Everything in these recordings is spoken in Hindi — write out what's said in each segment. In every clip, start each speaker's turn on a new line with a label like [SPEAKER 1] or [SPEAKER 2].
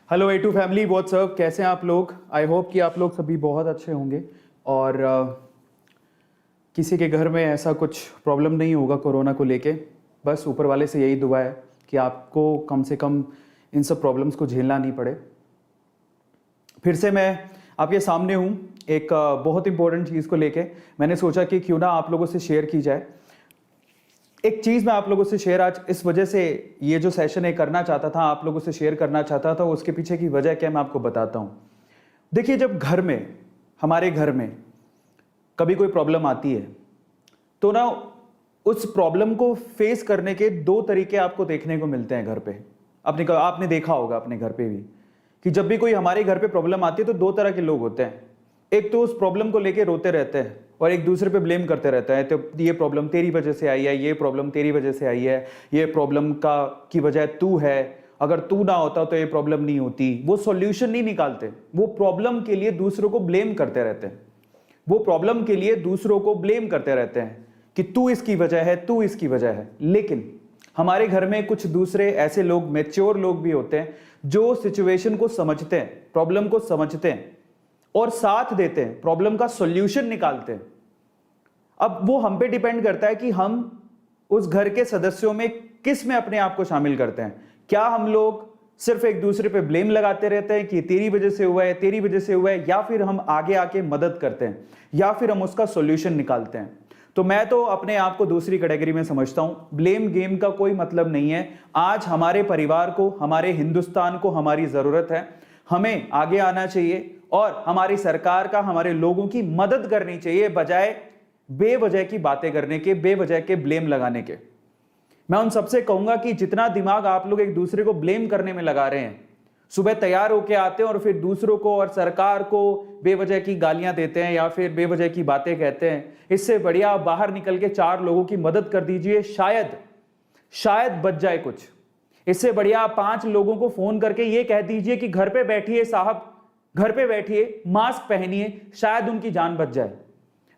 [SPEAKER 1] हेलो A2 फैमिली, व्हाट्सअप, कैसे हैं आप लोग। आई होप कि आप लोग सभी बहुत अच्छे होंगे और किसी के घर में ऐसा कुछ प्रॉब्लम नहीं होगा कोरोना को लेके। बस ऊपर वाले से यही दुआ है कि आपको कम से कम इन सब प्रॉब्लम्स को झेलना नहीं पड़े। फिर से मैं आपके सामने हूँ एक बहुत इंपॉर्टेंट चीज़ को लेके। मैंने सोचा कि क्यों ना आप लोगों से शेयर की जाए। एक चीज़ मैं आप लोगों से शेयर आज इस वजह से ये जो सेशन है करना चाहता था, आप लोगों से शेयर करना चाहता था, उसके पीछे की वजह क्या मैं आपको बताता हूँ। देखिए, जब घर में, हमारे घर में कभी कोई प्रॉब्लम आती है तो ना उस प्रॉब्लम को फेस करने के दो तरीके आपको देखने को मिलते हैं घर पे। आपने देखा होगा अपने घर पे भी कि जब भी कोई हमारे घर पे प्रॉब्लम आती है तो दो तरह के लोग होते हैं। एक तो उस प्रॉब्लम को लेके रोते रहते हैं और एक दूसरे पे ब्लेम करते रहते हैं, तो ये प्रॉब्लम तेरी वजह से आई है, ये प्रॉब्लम तेरी वजह से आई है, ये प्रॉब्लम की वजह तू है, अगर तू ना होता तो ये प्रॉब्लम नहीं होती। वो सॉल्यूशन नहीं निकालते, वो प्रॉब्लम के लिए दूसरों को ब्लेम करते रहते हैं। वो प्रॉब्लम के लिए दूसरों को ब्लेम करते रहते हैं कि तू इसकी वजह है, तू इसकी वजह है। लेकिन हमारे घर में कुछ दूसरे ऐसे लोग, मैच्योर लोग भी होते हैं जो सिचुएशन को समझते हैं, प्रॉब्लम को समझते हैं और साथ देते हैं, प्रॉब्लम का सॉल्यूशन निकालते हैं। अब वो हम पे डिपेंड करता है कि हम उस घर के सदस्यों में किस में अपने आप को शामिल करते हैं। क्या हम लोग सिर्फ एक दूसरे पे ब्लेम लगाते रहते हैं कि तेरी वजह से हुआ है, तेरी वजह से हुआ है, या फिर हम आगे आके मदद करते हैं, या फिर हम उसका सॉल्यूशन निकालते हैं। तो मैं तो अपने आप को दूसरी कैटेगरी में समझता हूं। ब्लेम गेम का कोई मतलब नहीं है। आज हमारे परिवार को, हमारे हिंदुस्तान को हमारी जरूरत है। हमें आगे आना चाहिए और हमारी सरकार का, हमारे लोगों की मदद करनी चाहिए, बजाय बेवजह की बातें करने के, बेवजह के ब्लेम लगाने के। मैं उन सबसे कहूंगा कि जितना दिमाग आप लोग एक दूसरे को ब्लेम करने में लगा रहे हैं, सुबह तैयार होके आते हैं और फिर दूसरों को और सरकार को बेवजह की गालियां देते हैं या फिर बेवजह की बातें कहते हैं, इससे बढ़िया आप बाहर निकल के 4 लोगों की मदद कर दीजिए, शायद बच जाए कुछ। इससे बढ़िया आप 5 लोगों को फोन करके ये कह दीजिए कि घर पे बैठिए साहब, घर पे बैठिए, मास्क पहनिए, शायद उनकी जान बच जाए,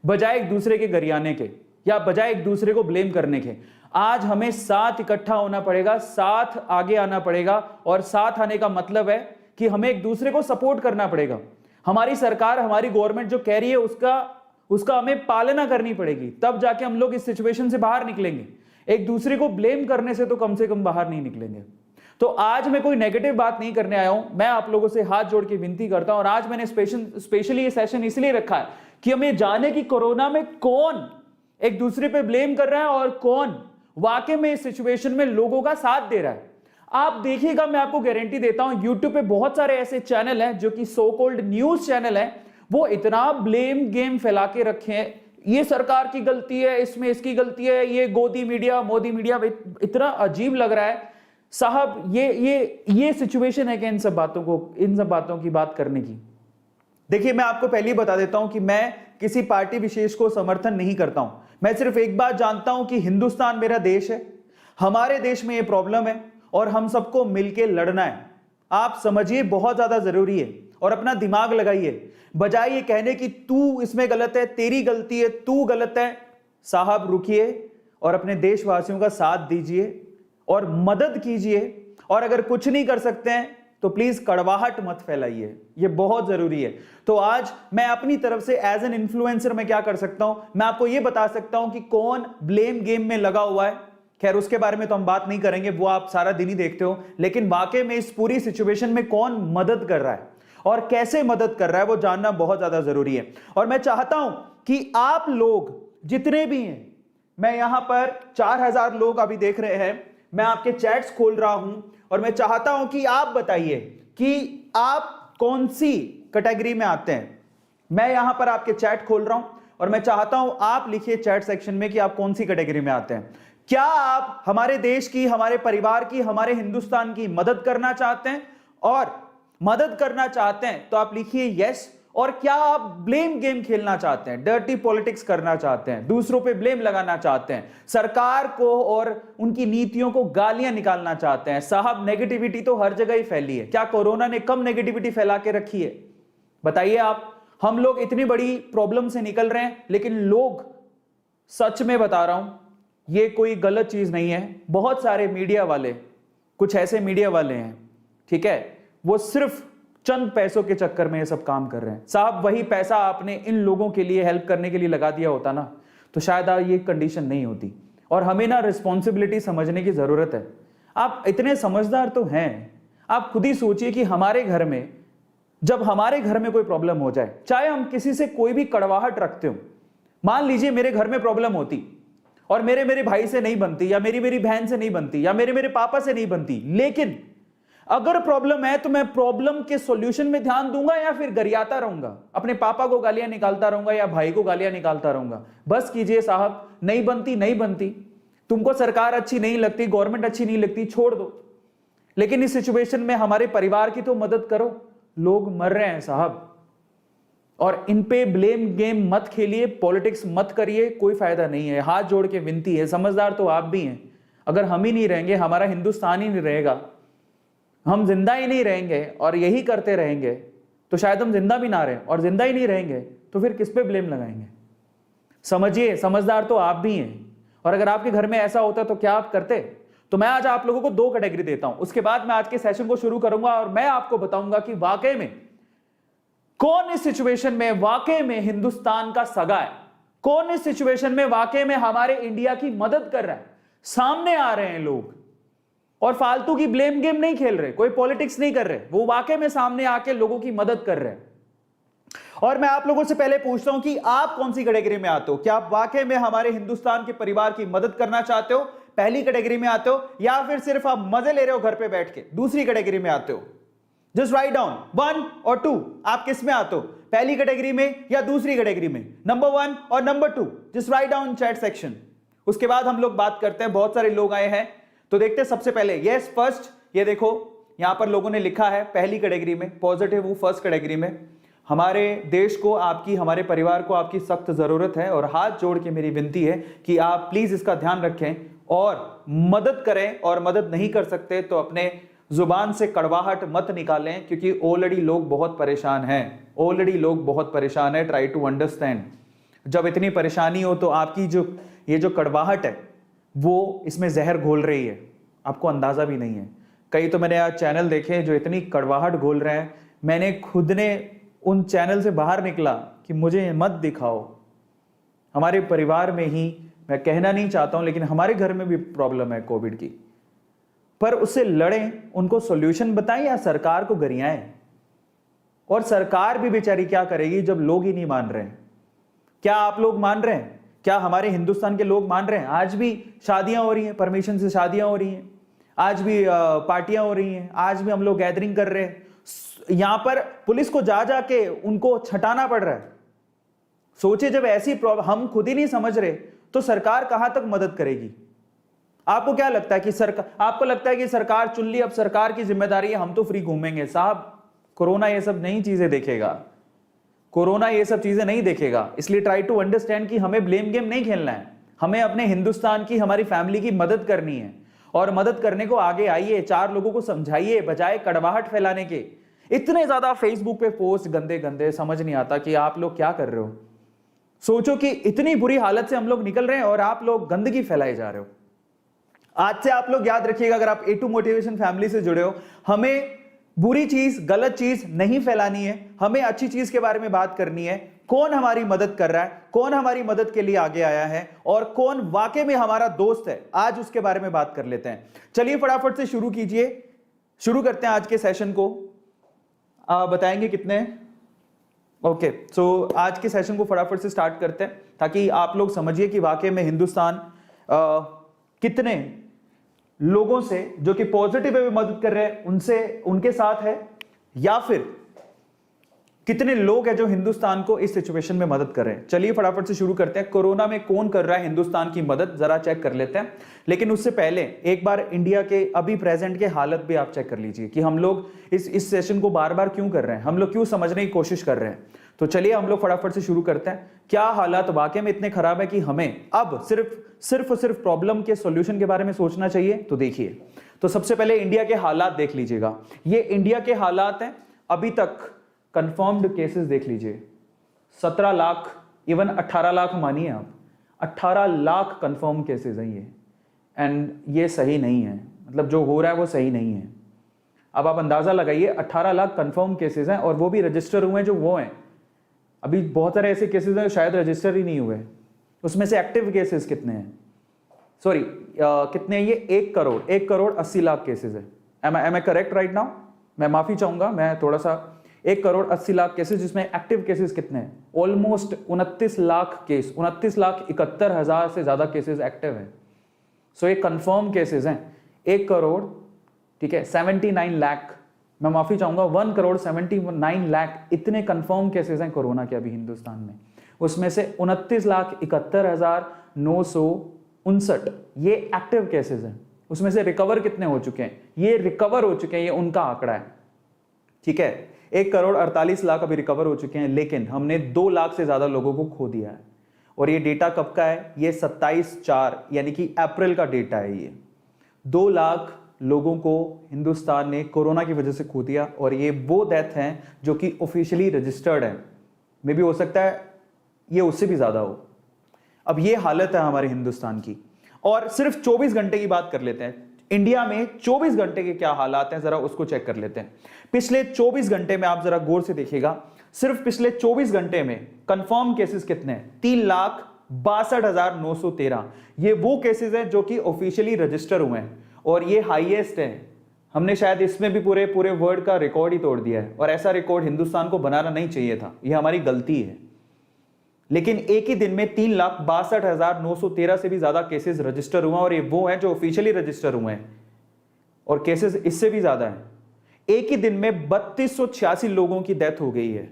[SPEAKER 1] बजाय एक दूसरे के गरियाने के या बजाय एक दूसरे को ब्लेम करने के। आज हमें साथ इकट्ठा होना पड़ेगा, साथ आगे आना पड़ेगा, और साथ आने का मतलब है कि हमें एक दूसरे को सपोर्ट करना पड़ेगा। हमारी सरकार, हमारी गवर्नमेंट जो कह रही है उसका हमें पालना करनी पड़ेगी, तब जाके हम लोग इस सिचुएशन से बाहर निकलेंगे। एक दूसरे को ब्लेम करने से कम बाहर नहीं निकलेंगे। तो आज मैं कोई नेगेटिव बात नहीं करने आया हूं, मैं आप लोगों से हाथ जोड़ के विनती करता हूं। और आज मैंने स्पेशली ये सेशन इसलिए रखा है कि हमें जाने कि कोरोना में कौन एक दूसरे पे ब्लेम कर रहा है और कौन वाकई में इस सिचुएशन में लोगों का साथ दे रहा है। आप देखिएगा, मैं आपको गारंटी देता हूं, यूट्यूब पे बहुत सारे ऐसे चैनल हैं जो कि सो कॉल्ड न्यूज चैनल हैं, वो इतना ब्लेम गेम फैला के रखे हैं, ये सरकार की गलती है, इसमें इसकी गलती है, ये गोदी मीडिया, मोदी मीडिया। इतना अजीब लग रहा है साहब, ये सिचुएशन है कि इन सब बातों की बात करने की। देखिए, मैं आपको पहले ही बता देता हूं कि मैं किसी पार्टी विशेष को समर्थन नहीं करता हूं। मैं सिर्फ एक बात जानता हूं कि हिंदुस्तान मेरा देश है, हमारे देश में यह प्रॉब्लम है और हम सबको मिलकर लड़ना है। आप समझिए, बहुत ज्यादा जरूरी है, और अपना दिमाग लगाइए। बजाय ये कहने कि तू इसमें गलत है, तेरी गलती है, तू गलत है, साहब रुकिए और अपने देशवासियों का साथ दीजिए और मदद कीजिए। और अगर कुछ नहीं कर सकते हैं तो प्लीज कड़वाहट मत फैलाइए, ये बहुत जरूरी है। तो आज मैं अपनी तरफ से एज एन इन्फ्लुएंसर मैं क्या कर सकता हूं, मैं आपको ये बता सकता हूं कि कौन ब्लेम गेम में लगा हुआ है। खैर, उसके बारे में तो हम बात नहीं करेंगे, वो आप सारा दिन ही देखते हो, लेकिन वाकई में इस पूरी सिचुएशन में कौन मदद कर रहा है और कैसे मदद कर रहा है, वो जानना बहुत ज्यादा जरूरी है। और मैं चाहता हूं कि आप लोग जितने भी हैं, मैं यहां पर 4000 लोग अभी देख रहे हैं, मैं आपके चैट्स खोल रहा हूं और मैं चाहता हूं कि आप बताइए कि आप कौन सी कैटेगरी में आते हैं। मैं यहां पर आपके चैट खोल रहा हूं और मैं चाहता हूं आप लिखिए चैट सेक्शन में कि आप कौन सी कैटेगरी में आते हैं। क्या आप हमारे देश की, हमारे परिवार की, हमारे हिंदुस्तान की मदद करना चाहते हैं? और मदद करना चाहते हैं तो आप लिखिए यस। और क्या आप ब्लेम गेम खेलना चाहते हैं, डर्टी पॉलिटिक्स करना चाहते हैं, दूसरों पे ब्लेम लगाना चाहते हैं, सरकार को और उनकी नीतियों को गालियां निकालना चाहते हैं? साहब, नेगेटिविटी तो हर जगह ही फैली है, क्या कोरोना ने कम नेगेटिविटी फैला के रखी है? बताइए आप। हम लोग इतनी बड़ी प्रॉब्लम से निकल रहे हैं, लेकिन लोग, सच में बता रहा हूं, ये कोई गलत चीज नहीं है, बहुत सारे मीडिया वाले, कुछ ऐसे मीडिया वाले हैं, ठीक है, वो सिर्फ चंद पैसों के चक्कर में ये सब काम कर रहे हैं। साहब वही पैसा आपने इन लोगों के लिए हेल्प करने के लिए लगा दिया होता ना, तो शायद ये कंडीशन नहीं होती। और हमें ना रिस्पॉन्सिबिलिटी समझने की जरूरत है। आप इतने समझदार तो हैं, आप खुद ही सोचिए कि हमारे घर में, जब हमारे घर में कोई प्रॉब्लम हो जाए, चाहे हम किसी से कोई भी कड़वाहट रखते हो, मान लीजिए मेरे घर में प्रॉब्लम होती और मेरे भाई से नहीं बनती, या मेरी बहन से नहीं बनती, या मेरे पापा से नहीं बनती, लेकिन अगर प्रॉब्लम है तो मैं प्रॉब्लम के सॉल्यूशन में ध्यान दूंगा या फिर गरियाता रहूंगा, अपने पापा को गालियां निकालता रहूंगा या भाई को गालियां निकालता रहूंगा? बस कीजिए साहब, नहीं बनती नहीं बनती, तुमको सरकार अच्छी नहीं लगती, गवर्नमेंट अच्छी नहीं लगती, छोड़ दो। लेकिन इस सिचुएशन में हमारे परिवार की तो मदद करो। लोग मर रहे हैं साहब, और इन पे ब्लेम गेम मत खेलिए, पॉलिटिक्स मत करिए, कोई फायदा नहीं है। हाथ जोड़ के विनती है, समझदार तो आप भी हैं। अगर हम ही नहीं रहेंगे, हमारा हिंदुस्तान ही नहीं रहेगा, हम जिंदा ही नहीं रहेंगे और यही करते रहेंगे, तो शायद हम जिंदा भी ना रहें, और जिंदा ही नहीं रहेंगे तो फिर किस पे ब्लेम लगाएंगे? समझिए, समझदार तो आप भी हैं। और अगर आपके घर में ऐसा होता तो क्या आप करते? तो मैं आज आप लोगों को 2 कैटेगरी देता हूं, उसके बाद मैं आज के सेशन को शुरू करूंगा और मैं आपको बताऊंगा कि वाकई में कौन इस सिचुएशन में वाकई में हिंदुस्तान का सगा है, कौन इस सिचुएशन में वाकई में हमारे इंडिया की मदद कर रहा है। सामने आ रहे हैं लोग और फालतू की ब्लेम गेम नहीं खेल रहे, कोई पॉलिटिक्स नहीं कर रहे, वो वाकई में सामने आके लोगों की मदद कर रहे हैं। और मैं आप लोगों से पहले पूछता हूं कि आप कौन सी कैटेगरी में आते हो? क्या आप वाकई में हमारे हिंदुस्तान के परिवार की मदद करना चाहते हो, पहली कैटेगरी में आते हो, या फिर सिर्फ आप मजे ले रहे हो घर पे बैठ के, दूसरी कैटेगरी में आते हो? जस्ट राइट डाउन 1 और 2, आप किस में आते हो, पहली कैटेगरी में या दूसरी कैटेगरी में? नंबर 1 और number 2, just write down chat section. उसके बाद हम लोग बात करते हैं, बहुत सारे लोग आए हैं तो देखते हैं। सबसे पहले यस फर्स्ट, ये देखो यहां पर लोगों ने लिखा है पहली कैटेगरी में, पॉजिटिव हूं फर्स्ट कैटेगरी में। हमारे देश को आपकी, हमारे परिवार को आपकी सख्त जरूरत है, और हाथ जोड़ के मेरी विनती है कि आप प्लीज इसका ध्यान रखें और मदद करें, और मदद नहीं कर सकते तो अपने जुबान से कड़वाहट मत निकालें, क्योंकि ऑलरेडी लोग बहुत परेशान हैं, ऑलरेडी लोग बहुत परेशान है। Try to understand. जब इतनी परेशानी हो तो आपकी ये जो कड़वाहट है वो इसमें जहर घोल रही है, आपको अंदाजा भी नहीं है। कई तो मैंने आज चैनल देखे जो इतनी कड़वाहट घोल रहे हैं, मैंने खुद ने उन चैनल से बाहर निकला कि मुझे मत दिखाओ। हमारे परिवार में ही, मैं कहना नहीं चाहता हूं, लेकिन हमारे घर में भी प्रॉब्लम है कोविड की, पर उससे लड़ें, उनको सॉल्यूशन बताएं या सरकार को गरियाएं? और सरकार भी बेचारी क्या करेगी जब लोग ही नहीं मान रहे हैं? क्या आप लोग मान रहे हैं? क्या हमारे हिंदुस्तान के लोग मान रहे हैं? आज भी शादियां हो रही हैं, परमिशन से शादियां हो रही हैं, आज भी पार्टियां हो रही हैं, आज भी हम लोग गैदरिंग कर रहे हैं। यहां पर पुलिस को जा जाके उनको छटाना पड़ रहा है। सोचिए, जब ऐसी हम खुद ही नहीं समझ रहे तो सरकार कहां तक मदद करेगी? आपको क्या लगता है कि आपको लगता है कि सरकार चुन ली, अब सरकार की जिम्मेदारी है, हम तो फ्री घूमेंगे? साहब, कोरोना ये सब नई चीजें देखेगा, कोरोना ये सब चीजें नहीं देखेगा। इसलिए ट्राई टू अंडरस्टैंड कि हमें ब्लेम गेम नहीं खेलना है, हमें अपने हिंदुस्तान की, हमारी फैमिली की मदद करनी है। और मदद करने को आगे आइए, 4 लोगों को समझाइए, बजाय कड़वाहट फैलाने के। इतने ज्यादा फेसबुक पे पोस्ट गंदे गंदे, समझ नहीं आता कि आप लोग क्या कर रहे हो। सोचो कि इतनी बुरी हालत से हम लोग निकल रहे हैं और आप लोग गंदगी फैलाए जा रहे हो। आज से आप लोग याद रखिएगा, अगर आप A2 मोटिवेशन फैमिली से जुड़े हो, हमें बुरी चीज, गलत चीज नहीं फैलानी है, हमें अच्छी चीज के बारे में बात करनी है। कौन हमारी मदद कर रहा है, कौन हमारी मदद के लिए आगे आया है, और कौन वाकई में हमारा दोस्त है, आज उसके बारे में बात कर लेते हैं। चलिए फटाफट से शुरू कीजिए, शुरू करते हैं आज के सेशन को। बताएंगे कितने? ओके, सो आज के सेशन को फटाफट से स्टार्ट करते हैं, ताकि आप लोग समझिए कि वाकई में हिंदुस्तान कितने लोगों से जो कि पॉजिटिव वे में मदद कर रहे हैं उनसे, उनके साथ है, या फिर कितने लोग हैं जो हिंदुस्तान को इस सिचुएशन में मदद कर रहे हैं। चलिए फटाफट से शुरू करते हैं। कोरोना में कौन कर रहा है हिंदुस्तान की मदद, जरा चेक कर लेते हैं। लेकिन उससे पहले एक बार इंडिया के अभी प्रेजेंट के हालत भी आप चेक कर लीजिए कि हम लोग इस सेशन को बार बार क्यों कर रहे हैं, हम लोग क्यों समझने की कोशिश कर रहे हैं। तो चलिए हम लोग फटाफट से शुरू करते हैं। क्या हालात वाकई में इतने खराब है कि हमें अब सिर्फ प्रॉब्लम के सॉल्यूशन के बारे में सोचना चाहिए? तो देखिए, तो सबसे पहले इंडिया के हालात देख लीजिएगा। ये इंडिया के हालात हैं। अभी तक कंफर्म्ड केसेस देख लीजिए, 17 लाख, इवन 18 लाख मानिए आप, 18 लाख कंफर्म केसेस हैं ये। एंड ये सही नहीं है, मतलब जो हो रहा है वो सही नहीं है। अब आप अंदाजा लगाइए, 18 लाख कंफर्म केसेस हैं और वो भी रजिस्टर हुए हैं जो वो हैं। अभी बहुत सारे ऐसे केसेस हैं शायद रजिस्टर ही नहीं हुए। उसमें से एक्टिव केसेस कितने हैं? सॉरी, कितने हैं ये? 1 करोड़ 80 लाख केसेस है। Am I correct right now? मैं माफी चाहूंगा, मैं थोड़ा सा 1 करोड़ 80 लाख केसेस, जिसमें एक्टिव केसेस कितने हैं? ऑलमोस्ट 29 लाख केस, 29,71,000 से ज्यादा केसेस एक्टिव हैं। सो ये कंफर्म केसेस हैं 1 करोड़, ठीक है, 79 लाख, मैं माफी चाहूंगा 1 करोड़ 79 लाख, इतने कंफर्म केसेस हैं कोरोना के अभी हिंदुस्तान में। उसमें से 29,71,959 ये एक्टिव केसेस हैं। उसमें से रिकवर कितने हो चुके हैं? ये रिकवर हो चुके हैं, ये उनका आंकड़ा है, ठीक है। 1 करोड़ 48 लाख अभी रिकवर हो चुके हैं, लेकिन हमने 2 लाख से ज्यादा लोगों को खो दिया है। और ये डेटा कब का है? ये 27/4 यानी कि अप्रैल का डेटा है। ये 2 लाख लोगों को हिंदुस्तान ने कोरोना की वजह से खो दिया, और ये वो डेथ हैं जो कि ऑफिशियली रजिस्टर्ड है। मे भी हो सकता है ये उससे भी ज्यादा हो। अब ये हालत है हमारे हिंदुस्तान की। और सिर्फ 24 घंटे की बात कर लेते हैं, इंडिया में 24 घंटे के क्या हालात हैं, जरा उसको चेक कर लेते हैं। पिछले 24 घंटे में आप जरा गौर से देखिएगा, सिर्फ पिछले 24 घंटे में कंफर्म केसेस कितने हैं? 3,62,913। ये वो केसेस हैं जो कि ऑफिशियली रजिस्टर हुए हैं, और ये हाईएस्ट है। हमने शायद इसमें भी पूरे वर्ल्ड का रिकॉर्ड ही तोड़ दिया है, और ऐसा रिकॉर्ड हिंदुस्तान को बनाना नहीं चाहिए था, ये हमारी गलती है। लेकिन एक ही दिन में 3,62,913 से भी ज्यादा केसेस रजिस्टर हुए, और ये वो हैं जो ऑफिशियली रजिस्टर हुए हैं, और केसेस इससे भी ज्यादा हैं। एक ही दिन में 3286 लोगों की डेथ हो गई है,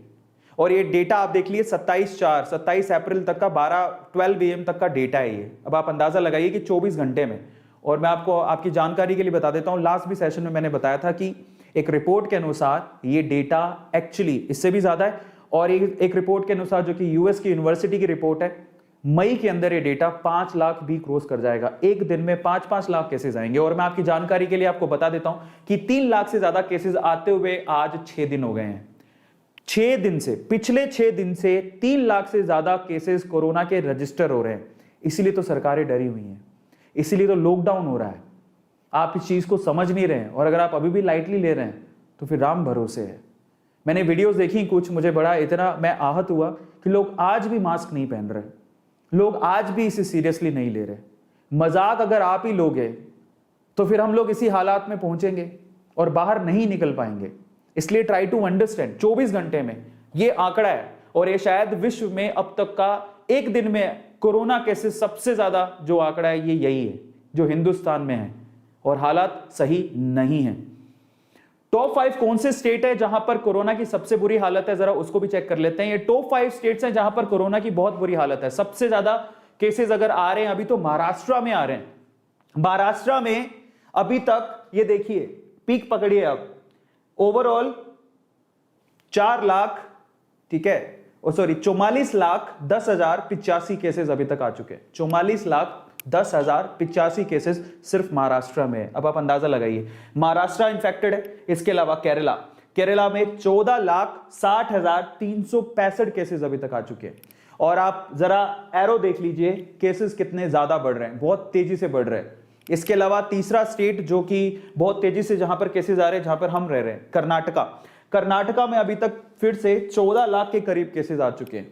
[SPEAKER 1] और ये डेटा आप देख लिए 27 अप्रैल तक का 12 AM तक का डेटा है ये। अब आप अंदाजा लगाइए कि 24 घंटे में। और मैं आपको आपकी जानकारी के लिए बता देता हूं, लास्ट भी सेशन में मैंने बताया था कि एक रिपोर्ट के अनुसार ये डेटा एक्चुअली इससे भी ज्यादा है, और एक रिपोर्ट के अनुसार जो कि यूएस की यूनिवर्सिटी की रिपोर्ट है, मई के अंदर ये डेटा 5 लाख भी क्रॉस कर जाएगा। एक दिन में 5-5 लाख केसेस आएंगे। और मैं आपकी जानकारी के लिए आपको बता देता हूं कि 3 लाख से ज्यादा केसेस आते हुए आज 6 दिन हो गए हैं। 6 दिन से, पिछले 6 दिन से 3 लाख से ज्यादा केसेस कोरोना के रजिस्टर हो रहे हैं। इसीलिए तो सरकारें डरी हुई हैं, इसीलिए तो लॉकडाउन हो रहा है। आप इस चीज को समझ नहीं रहे हैं, और अगर आप अभी भी लाइटली ले रहे हैं तो फिर राम भरोसे है। मैंने वीडियोस देखी कुछ, मुझे बड़ा इतना मैं आहत हुआ कि लोग आज भी मास्क नहीं पहन रहे, लोग आज भी इसे सीरियसली नहीं ले रहे। मजाक अगर आप ही लोगे तो फिर हम लोग इसी हालात में पहुंचेंगे और बाहर नहीं निकल पाएंगे। इसलिए ट्राई टू अंडरस्टैंड, 24 घंटे में ये आंकड़ा है, और ये शायद विश्व में अब तक का एक दिन में कोरोना केसेस सबसे ज्यादा जो आंकड़ा है ये यही है जो हिंदुस्तान में है, और हालात सही नहीं है। टॉप 5 कौन से स्टेट है जहां पर कोरोना की सबसे बुरी हालत है, जरा उसको भी चेक कर लेते हैं। ये टॉप 5 स्टेट्स हैं जहां पर कोरोना की बहुत बुरी हालत है। सबसे ज्यादा केसेस अगर आ रहे हैं अभी तो महाराष्ट्र में आ रहे हैं। महाराष्ट्र में अभी तक ये देखिए पीक पकड़िए, अब ओवरऑल 4 लाख, ठीक है, 44,10,85 केसेस अभी तक आ चुके हैं। 44,10,85 केसेस सिर्फ महाराष्ट्र में है। अब आप अंदाजा लगाइए, महाराष्ट्र इन्फेक्टेड है। इसके अलावा केरला में 14,60,365 केसेस अभी तक आ चुके हैं। और आप जरा एरो देख लीजिए, केसेस कितने ज्यादा बढ़ रहे हैं, बहुत तेजी से बढ़ रहे हैं। इसके अलावा तीसरा स्टेट जो कि बहुत तेजी से जहां पर केसेस आ रहे हैं, जहां पर हम रह रहे हैं, कर्नाटका में अभी तक फिर से 14 लाख के करीब केसेस आ चुके हैं।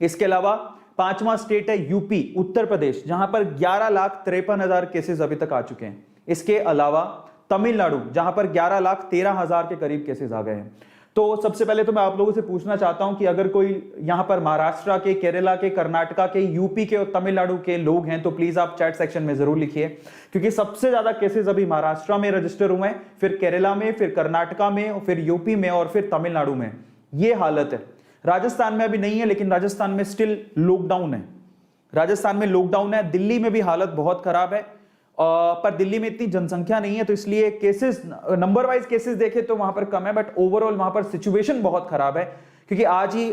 [SPEAKER 1] इसके अलावा 5वां स्टेट है यूपी, उत्तर प्रदेश, जहां पर 11,53,000 केसेस अभी तक आ चुके हैं। इसके अलावा तमिलनाडु, जहां पर 11,13,000 के करीब केसेस आ गए हैं। तो सबसे पहले तो मैं आप लोगों से पूछना चाहता हूं कि अगर कोई यहां पर महाराष्ट्र के, केरला के, कर्नाटका के, यूपी के और तमिलनाडु के लोग हैं तो प्लीज आप चैट सेक्शन में जरूर लिखिए, क्योंकि सबसे ज्यादा केसेस अभी महाराष्ट्र में रजिस्टर हुए हैं, फिर केरला में, फिर कर्नाटका में, फिर यूपी में और फिर तमिलनाडु में। ये हालत है। राजस्थान में अभी नहीं है, लेकिन राजस्थान में स्टिल लॉकडाउन है। राजस्थान में लॉकडाउन है। दिल्ली में भी हालत बहुत खराब है, पर दिल्ली में इतनी जनसंख्या नहीं है तो इसलिए केसेस नंबर वाइज केसेस देखे तो वहां पर कम है, बट ओवरऑल वहां पर सिचुएशन बहुत खराब है। क्योंकि आज ही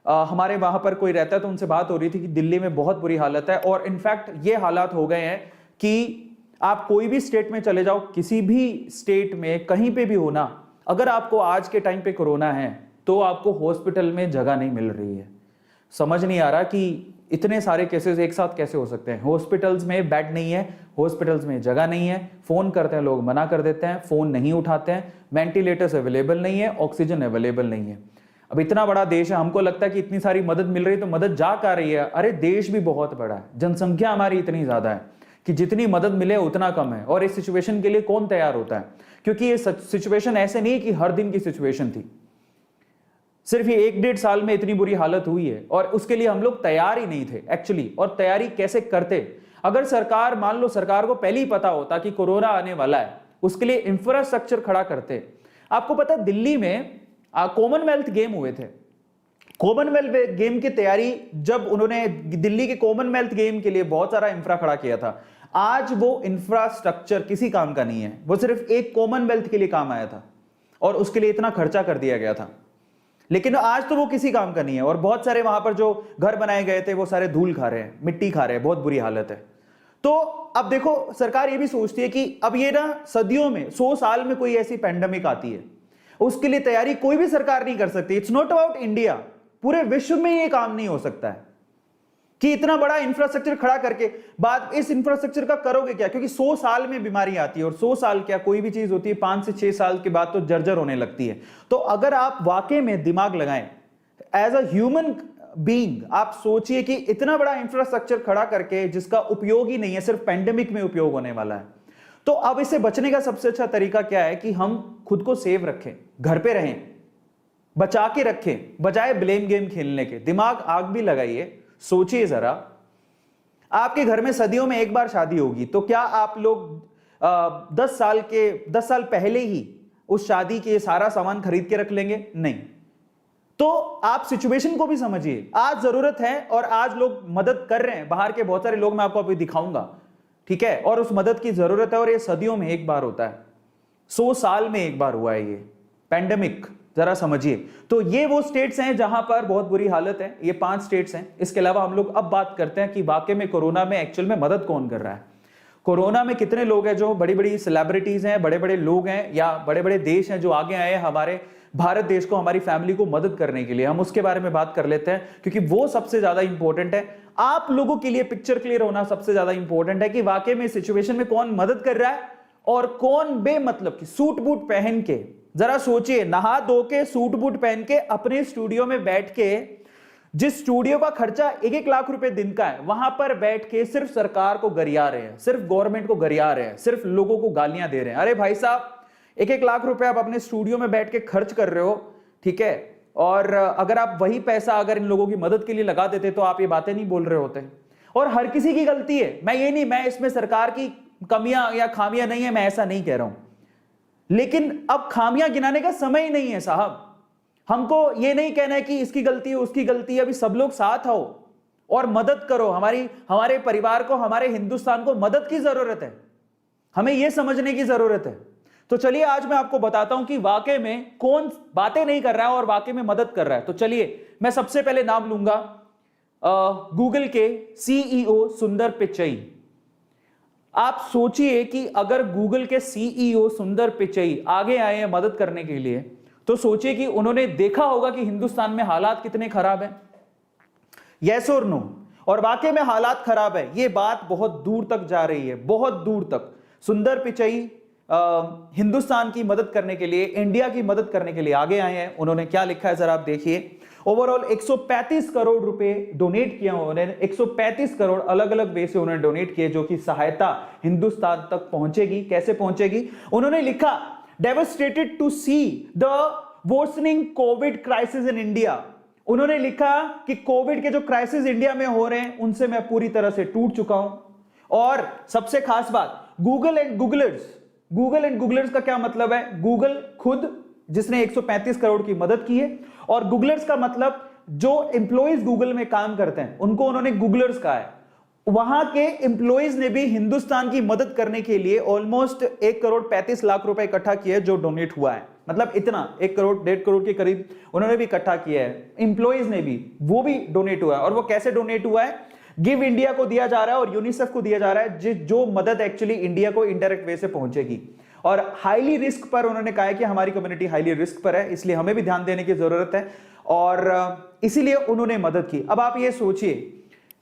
[SPEAKER 1] हमारे वहां पर कोई रहता है तो उनसे बात हो रही थी कि दिल्ली में बहुत बुरी हालत है। और इनफैक्ट ये हालात हो गए हैं कि आप कोई भी स्टेट में चले जाओ, किसी भी स्टेट में कहीं पे भी होना, अगर आपको आज के टाइम पे कोरोना है तो आपको हॉस्पिटल में जगह नहीं मिल रही है। समझ नहीं आ रहा कि इतने सारे केसेस एक साथ कैसे हो सकते हैं। हॉस्पिटल्स में बेड नहीं है, हॉस्पिटल्स में जगह नहीं है, फोन करते हैं लोग मना कर देते हैं, फोन नहीं उठाते हैं, वेंटिलेटर्स अवेलेबल नहीं है, ऑक्सीजन अवेलेबल नहीं है। अब इतना बड़ा देश है, हमको लगता है कि इतनी सारी मदद मिल रही है तो मदद जा कहाँ रही है? अरे देश भी बहुत बड़ा है, जनसंख्या हमारी इतनी ज्यादा है कि जितनी मदद मिले उतना कम है। और इस सिचुएशन के लिए कौन तैयार होता है? क्योंकि ये सिचुएशन ऐसे नहीं कि हर दिन की सिचुएशन थी, सिर्फ ये 1-1.5 साल में इतनी बुरी हालत हुई है और उसके लिए हम लोग तैयार ही नहीं थे एक्चुअली। और तैयारी कैसे करते? अगर सरकार, मान लो सरकार को पहले ही पता होता कि कोरोना आने वाला है, उसके लिए इंफ्रास्ट्रक्चर खड़ा करते। आपको पता है दिल्ली में कॉमनवेल्थ गेम हुए थे, कॉमनवेल्थ गेम की तैयारी जब उन्होंने दिल्ली के कॉमनवेल्थ गेम के लिए बहुत सारा इंफ्रा खड़ा किया था, आज वो इंफ्रास्ट्रक्चर किसी काम का नहीं है, वो सिर्फ एक कॉमनवेल्थ के लिए काम आया था और उसके लिए इतना खर्चा कर दिया गया था, लेकिन आज तो वो किसी काम का नहीं है। और बहुत सारे वहां पर जो घर बनाए गए थे वो सारे धूल खा रहे हैं, मिट्टी खा रहे हैं, बहुत बुरी हालत है। तो अब देखो सरकार ये भी सोचती है कि अब ये ना सदियों में, 100 साल में कोई ऐसी पैंडेमिक आती है, उसके लिए तैयारी कोई भी सरकार नहीं कर सकती। इट्स नॉट अबाउट इंडिया, पूरे विश्व में ये काम नहीं हो सकता है कि इतना बड़ा इंफ्रास्ट्रक्चर खड़ा करके बाद इस इंफ्रास्ट्रक्चर का करोगे क्या? क्योंकि 100 साल में बीमारी आती है और 100 साल क्या, कोई भी चीज होती है 5 से 6 साल के बाद तो जर्जर होने लगती है। तो अगर आप वाकई में दिमाग लगाएं एज अ ह्यूमन बीइंग, आप सोचिए कि इतना बड़ा इंफ्रास्ट्रक्चर खड़ा करके जिसका उपयोग ही नहीं है, सिर्फ पेंडेमिक में उपयोग होने वाला है। तो अब इससे बचने का सबसे अच्छा तरीका क्या है कि हम खुद को सेव रखें, घर पे रहें, बचा के रखें, बजाय ब्लेम गेम खेलने के। दिमाग आग भी लगाइए, सोचिए जरा, आपके घर में सदियों में एक बार शादी होगी, तो क्या आप लोग 10 साल पहले ही उस शादी के सारा सामान खरीद के रख लेंगे? नहीं। तो आप सिचुएशन को भी समझिए, आज जरूरत है और आज लोग मदद कर रहे हैं, बाहर के बहुत सारे लोग, मैं आपको अभी दिखाऊंगा, ठीक है, और उस मदद की जरूरत है और ये सदियों में एक बार होता है, 100 साल में एक बार हुआ है ये पैंडेमिक, जरा समझिए। तो ये वो स्टेट्स हैं जहां पर बहुत बुरी हालत है, ये 5 स्टेट्स हैं। इसके अलावा हम लोग अब बात करते हैं कि वाकई में कोरोना में एक्चुअल में मदद कौन कर रहा है। कोरोना में कितने लोग हैं जो बड़ी बड़ी सेलिब्रिटीज हैं, बड़े बड़े लोग हैं या बड़े बड़े देश हैं जो आगे आए हैं हमारे भारत देश को, हमारी फैमिली को मदद करने के लिए। हम उसके बारे में बात कर लेते हैं क्योंकि वो सबसे ज्यादा इंपॉर्टेंट है। आप लोगों के लिए पिक्चर क्लियर होना सबसे ज्यादा इंपॉर्टेंट है कि वाकई में सिचुएशन में कौन मदद कर रहा है और कौन बेमतलब की सूट बूट पहन के, जरा सोचिए, नहा धो के सूट बूट पहन के अपने स्टूडियो में बैठ के, जिस स्टूडियो का खर्चा 1-1 लाख रुपए दिन का है, वहां पर बैठ के सिर्फ सरकार को गरिया रहे हैं, सिर्फ गवर्नमेंट को गरिया रहे हैं, सिर्फ लोगों को गालियां दे रहे हैं। अरे भाई साहब, 1-1 लाख रुपए आप अपने स्टूडियो में बैठ के खर्च कर रहे हो, ठीक है, और अगर आप वही पैसा अगर इन लोगों की मदद के लिए लगा देते तो आप ये बातें नहीं बोल रहे होते। और हर किसी की गलती है, मैं इसमें सरकार की कमियां या खामियां नहीं है, मैं ऐसा नहीं कह रहा हूं, लेकिन अब खामियां गिनाने का समय ही नहीं है साहब। हमको ये नहीं कहना है कि इसकी गलती है उसकी गलती है, अभी सब लोग साथ आओ और मदद करो। हमारे परिवार को, हमारे हिंदुस्तान को मदद की जरूरत है, हमें यह समझने की जरूरत है। तो चलिए आज मैं आपको बताता हूं कि वाकई में कौन बातें नहीं कर रहा है और वाकई में मदद कर रहा है। तो चलिए मैं सबसे पहले नाम लूंगा गूगल के सीईओ सुंदर पिचई। आप सोचिए कि अगर गूगल के सीईओ सुंदर पिचई आगे आए हैं मदद करने के लिए, तो सोचिए कि उन्होंने देखा होगा कि हिंदुस्तान में हालात कितने खराब हैं, यस और नो। और वाकई में हालात खराब है, यह बात बहुत दूर तक जा रही है, बहुत दूर तक। सुंदर पिचई हिंदुस्तान की मदद करने के लिए, इंडिया की मदद करने के लिए आगे आए हैं। उन्होंने क्या लिखा है जरा आप देखिए। ओवरऑल 135 करोड़ रुपए डोनेट किया उन्होंने, 135 करोड़ अलग अलग वे से उन्होंने डोनेट किए, जो कि सहायता हिंदुस्तान तक पहुंचेगी। कैसे पहुंचेगी? उन्होंने लिखा, devastated to see the worsening COVID crisis in India. उन्होंने लिखा कि कोविड के जो क्राइसिस इंडिया में हो रहे हैं उनसे मैं पूरी तरह से टूट चुका हूं। और सबसे खास बात, गूगल एंड गूगलर्स का क्या मतलब है? गूगल खुद जिसने 135 करोड़ की मदद की है, और गूगलर्स का मतलब जो एम्प्लॉइज गूगल में काम करते हैं उनको उन्होंने गूगलर्स कहा है। वहां के एम्प्लॉइज ने भी हिंदुस्तान की मदद करने के लिए ऑलमोस्ट 1 करोड़ 35 लाख रुपए इकट्ठा किया है, जो डोनेट हुआ है। मतलब इतना 1 करोड़ 1.5 करोड़ के करीब उन्होंने भी इकट्ठा किया है, एम्प्लॉइज ने भी, वो भी डोनेट हुआ है। और वो कैसे डोनेट हुआ है? गिव इंडिया को दिया जा रहा है और यूनिसेफ को दिया जा रहा है, जो मदद एक्चुअली इंडिया को इनडायरेक्ट वे से पहुंचेगी। और हाईली रिस्क पर उन्होंने कहा है कि हमारी कम्युनिटी हाईली रिस्क पर है, इसलिए हमें भी ध्यान देने की जरूरत है, और इसीलिए उन्होंने मदद की। अब आप ये सोचिए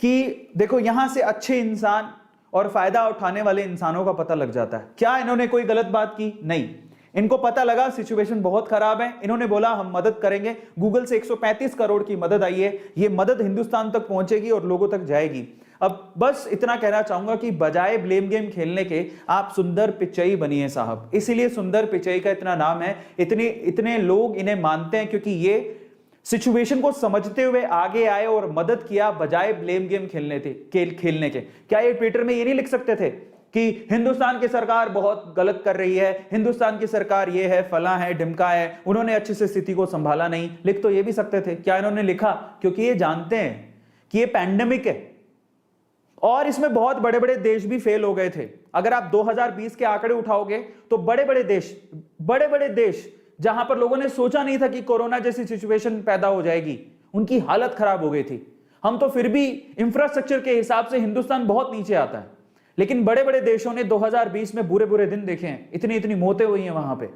[SPEAKER 1] कि देखो, यहां से अच्छे इंसान और फायदा उठाने वाले इंसानों का पता लग जाता है। क्या इन्होंने कोई गलत बात की? नहीं, इनको पता लगा सिचुएशन बहुत खराब है, इन्होंने बोला हम मदद करेंगे। गूगल से 135 करोड़ की मदद आई है, ये मदद हिंदुस्तान तक पहुंचेगी और लोगों तक जाएगी। अब बस इतना कहना चाहूंगा कि बजाय ब्लेम गेम खेलने के आप सुंदर पिचई बनिए साहब। इसीलिए सुंदर पिचई का इतना नाम है, इतने लोग इन्हें मानते हैं क्योंकि ये सिचुएशन को समझते हुए आगे आए और मदद किया बजाय ब्लेम गेम खेलने के। क्या ये ट्विटर में ये नहीं लिख सकते थे कि हिंदुस्तान की सरकार बहुत गलत कर रही है, हिंदुस्तान की सरकार ये है, फला है, ढिमका है, उन्होंने अच्छे से स्थिति को संभाला नहीं? लिख तो ये भी सकते थे। क्या इन्होंने लिखा? क्योंकि ये जानते हैं कि ये पैंडेमिक है और इसमें बहुत बड़े बड़े देश भी फेल हो गए थे। अगर आप 2020 के आंकड़े उठाओगे तो बड़े बड़े देश जहां पर लोगों ने सोचा नहीं था कि कोरोना जैसी सिचुएशन पैदा हो जाएगी, उनकी हालत खराब हो गई थी। हम तो फिर भी इंफ्रास्ट्रक्चर के हिसाब से हिंदुस्तान बहुत नीचे आता है, लेकिन बड़े बड़े देशों ने 2020 में बुरे दिन देखे हैं, इतनी मौतें हुई हैं वहां पे।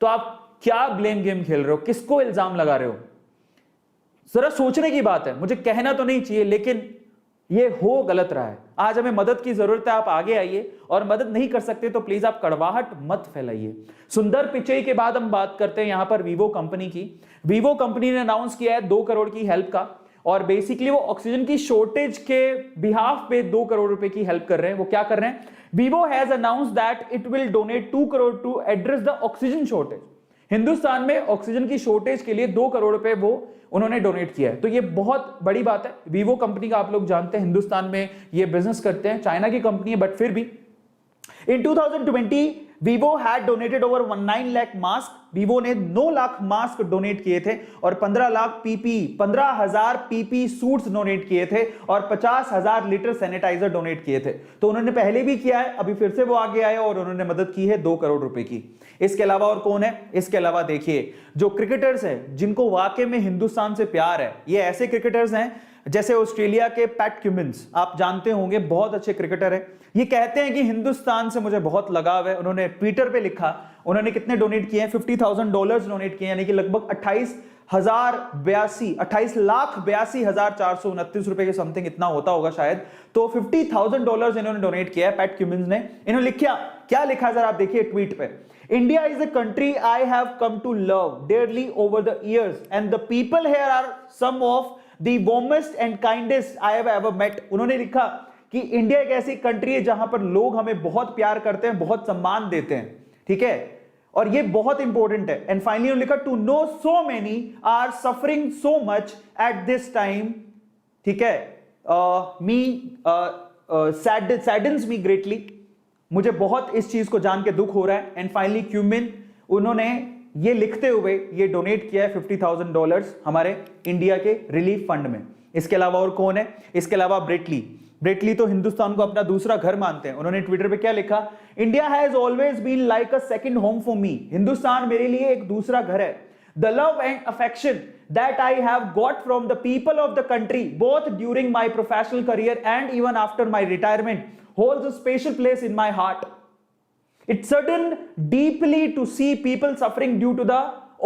[SPEAKER 1] तो आप क्या ब्लेम गेम खेल रहे हो? किसको इल्जाम लगा रहे हो? जरा सोचने की बात है। मुझे कहना तो नहीं चाहिए, लेकिन ये हो गलत रहा है। आज हमें मदद की जरूरत है, आप आगे आइए, और मदद नहीं कर सकते तो प्लीज आप कड़वाहट मत फैलाइए। सुंदर पिचई के बाद हम बात करते हैं यहां पर वीवो कंपनी की। वीवो कंपनी ने अनाउंस किया है 2 करोड़ की हेल्प का, और बेसिकली वो ऑक्सीजन की शॉर्टेज के बिहाफ पे 2 करोड़ रुपए की हेल्प कर रहे हैं। वो क्या कर रहे हैं? Vivo has announced that it will donate 2 crore to address the oxygen shortage. Hindustan में ऑक्सीजन की शॉर्टेज के लिए 2 करोड़ रुपए वो उन्होंने डोनेट किया है। तो ये बहुत बड़ी बात है। वीवो कंपनी का आप लोग जानते हैं हिंदुस्तान में ये बिजनेस करते हैं, चाइना की कंपनी है, बट फिर भी इन 2020 Vivo had donated over 19 lakh mask. Vivo ने 9 लाख मास्क डोनेट किए थे और 15,000 पीपी सूट्स डोनेट किए थे और 50,000 लीटर सैनिटाइजर डोनेट किए थे। तो उन्होंने पहले भी किया है, अभी फिर से वो आगे आए और उन्होंने मदद की है 2 करोड़ रुपए की। इसके अलावा और कौन है? इसके अलावा देखिए, जो क्रिकेटर्स हैं जिनको वाकई में हिंदुस्तान से प्यार है, ये ऐसे क्रिकेटर्स हैं जैसे ऑस्ट्रेलिया के पैट क्यूमिंस, आप जानते होंगे, बहुत अच्छे क्रिकेटर है। ये कहते हैं कि हिंदुस्तान से मुझे बहुत लगाव है। उन्होंने ट्विटर पे लिखा, उन्होंने कितने डोनेट किए हैं? $50,000 डोनेट किए, यानी कि लगभग 28,82,429 रुपए के समथिंग इतना होता होगा शायद। तो $50,000 इन्होंने डोनेट किया है पैट क्यूमिंस ने। इन्होंने लिखा, क्या लिखा जरा आप देखिए ट्वीट पे। India is a country I have come to love dearly over the years and the people here are some of the warmest and kindest I have ever met। उन्होंने लिखा कि इंडिया एक ऐसी कंट्री है जहां पर लोग हमें बहुत प्यार करते हैं, बहुत सम्मान देते हैं, ठीक है, और ये बहुत इंपॉर्टेंट है। एंड फाइनली उन्होंने लिखा, to know so many are suffering so much at this time, ठीक है, सैडन्स मी ग्रेटली, मुझे बहुत इस चीज को जान के दुख हो रहा है। एंड फाइनली क्यूमिन, उन्होंने ये लिखते हुए ये डोनेट किया है $50,000 हमारे इंडिया के रिलीफ फंड में। इसके अलावा और कौन है? इसके अलावा ब्रेटली तो हिंदुस्तान को अपना दूसरा घर मानते हैं। उन्होंने ट्विटर पे क्या लिखा? India has always been like a second home for me. Hindustan मेरे लिए एक दूसरा घर है। The love and affection that I have got from the people of the country both during my professional career and even after my retirement holds a special place in my heart. It saddened deeply to see people suffering due to the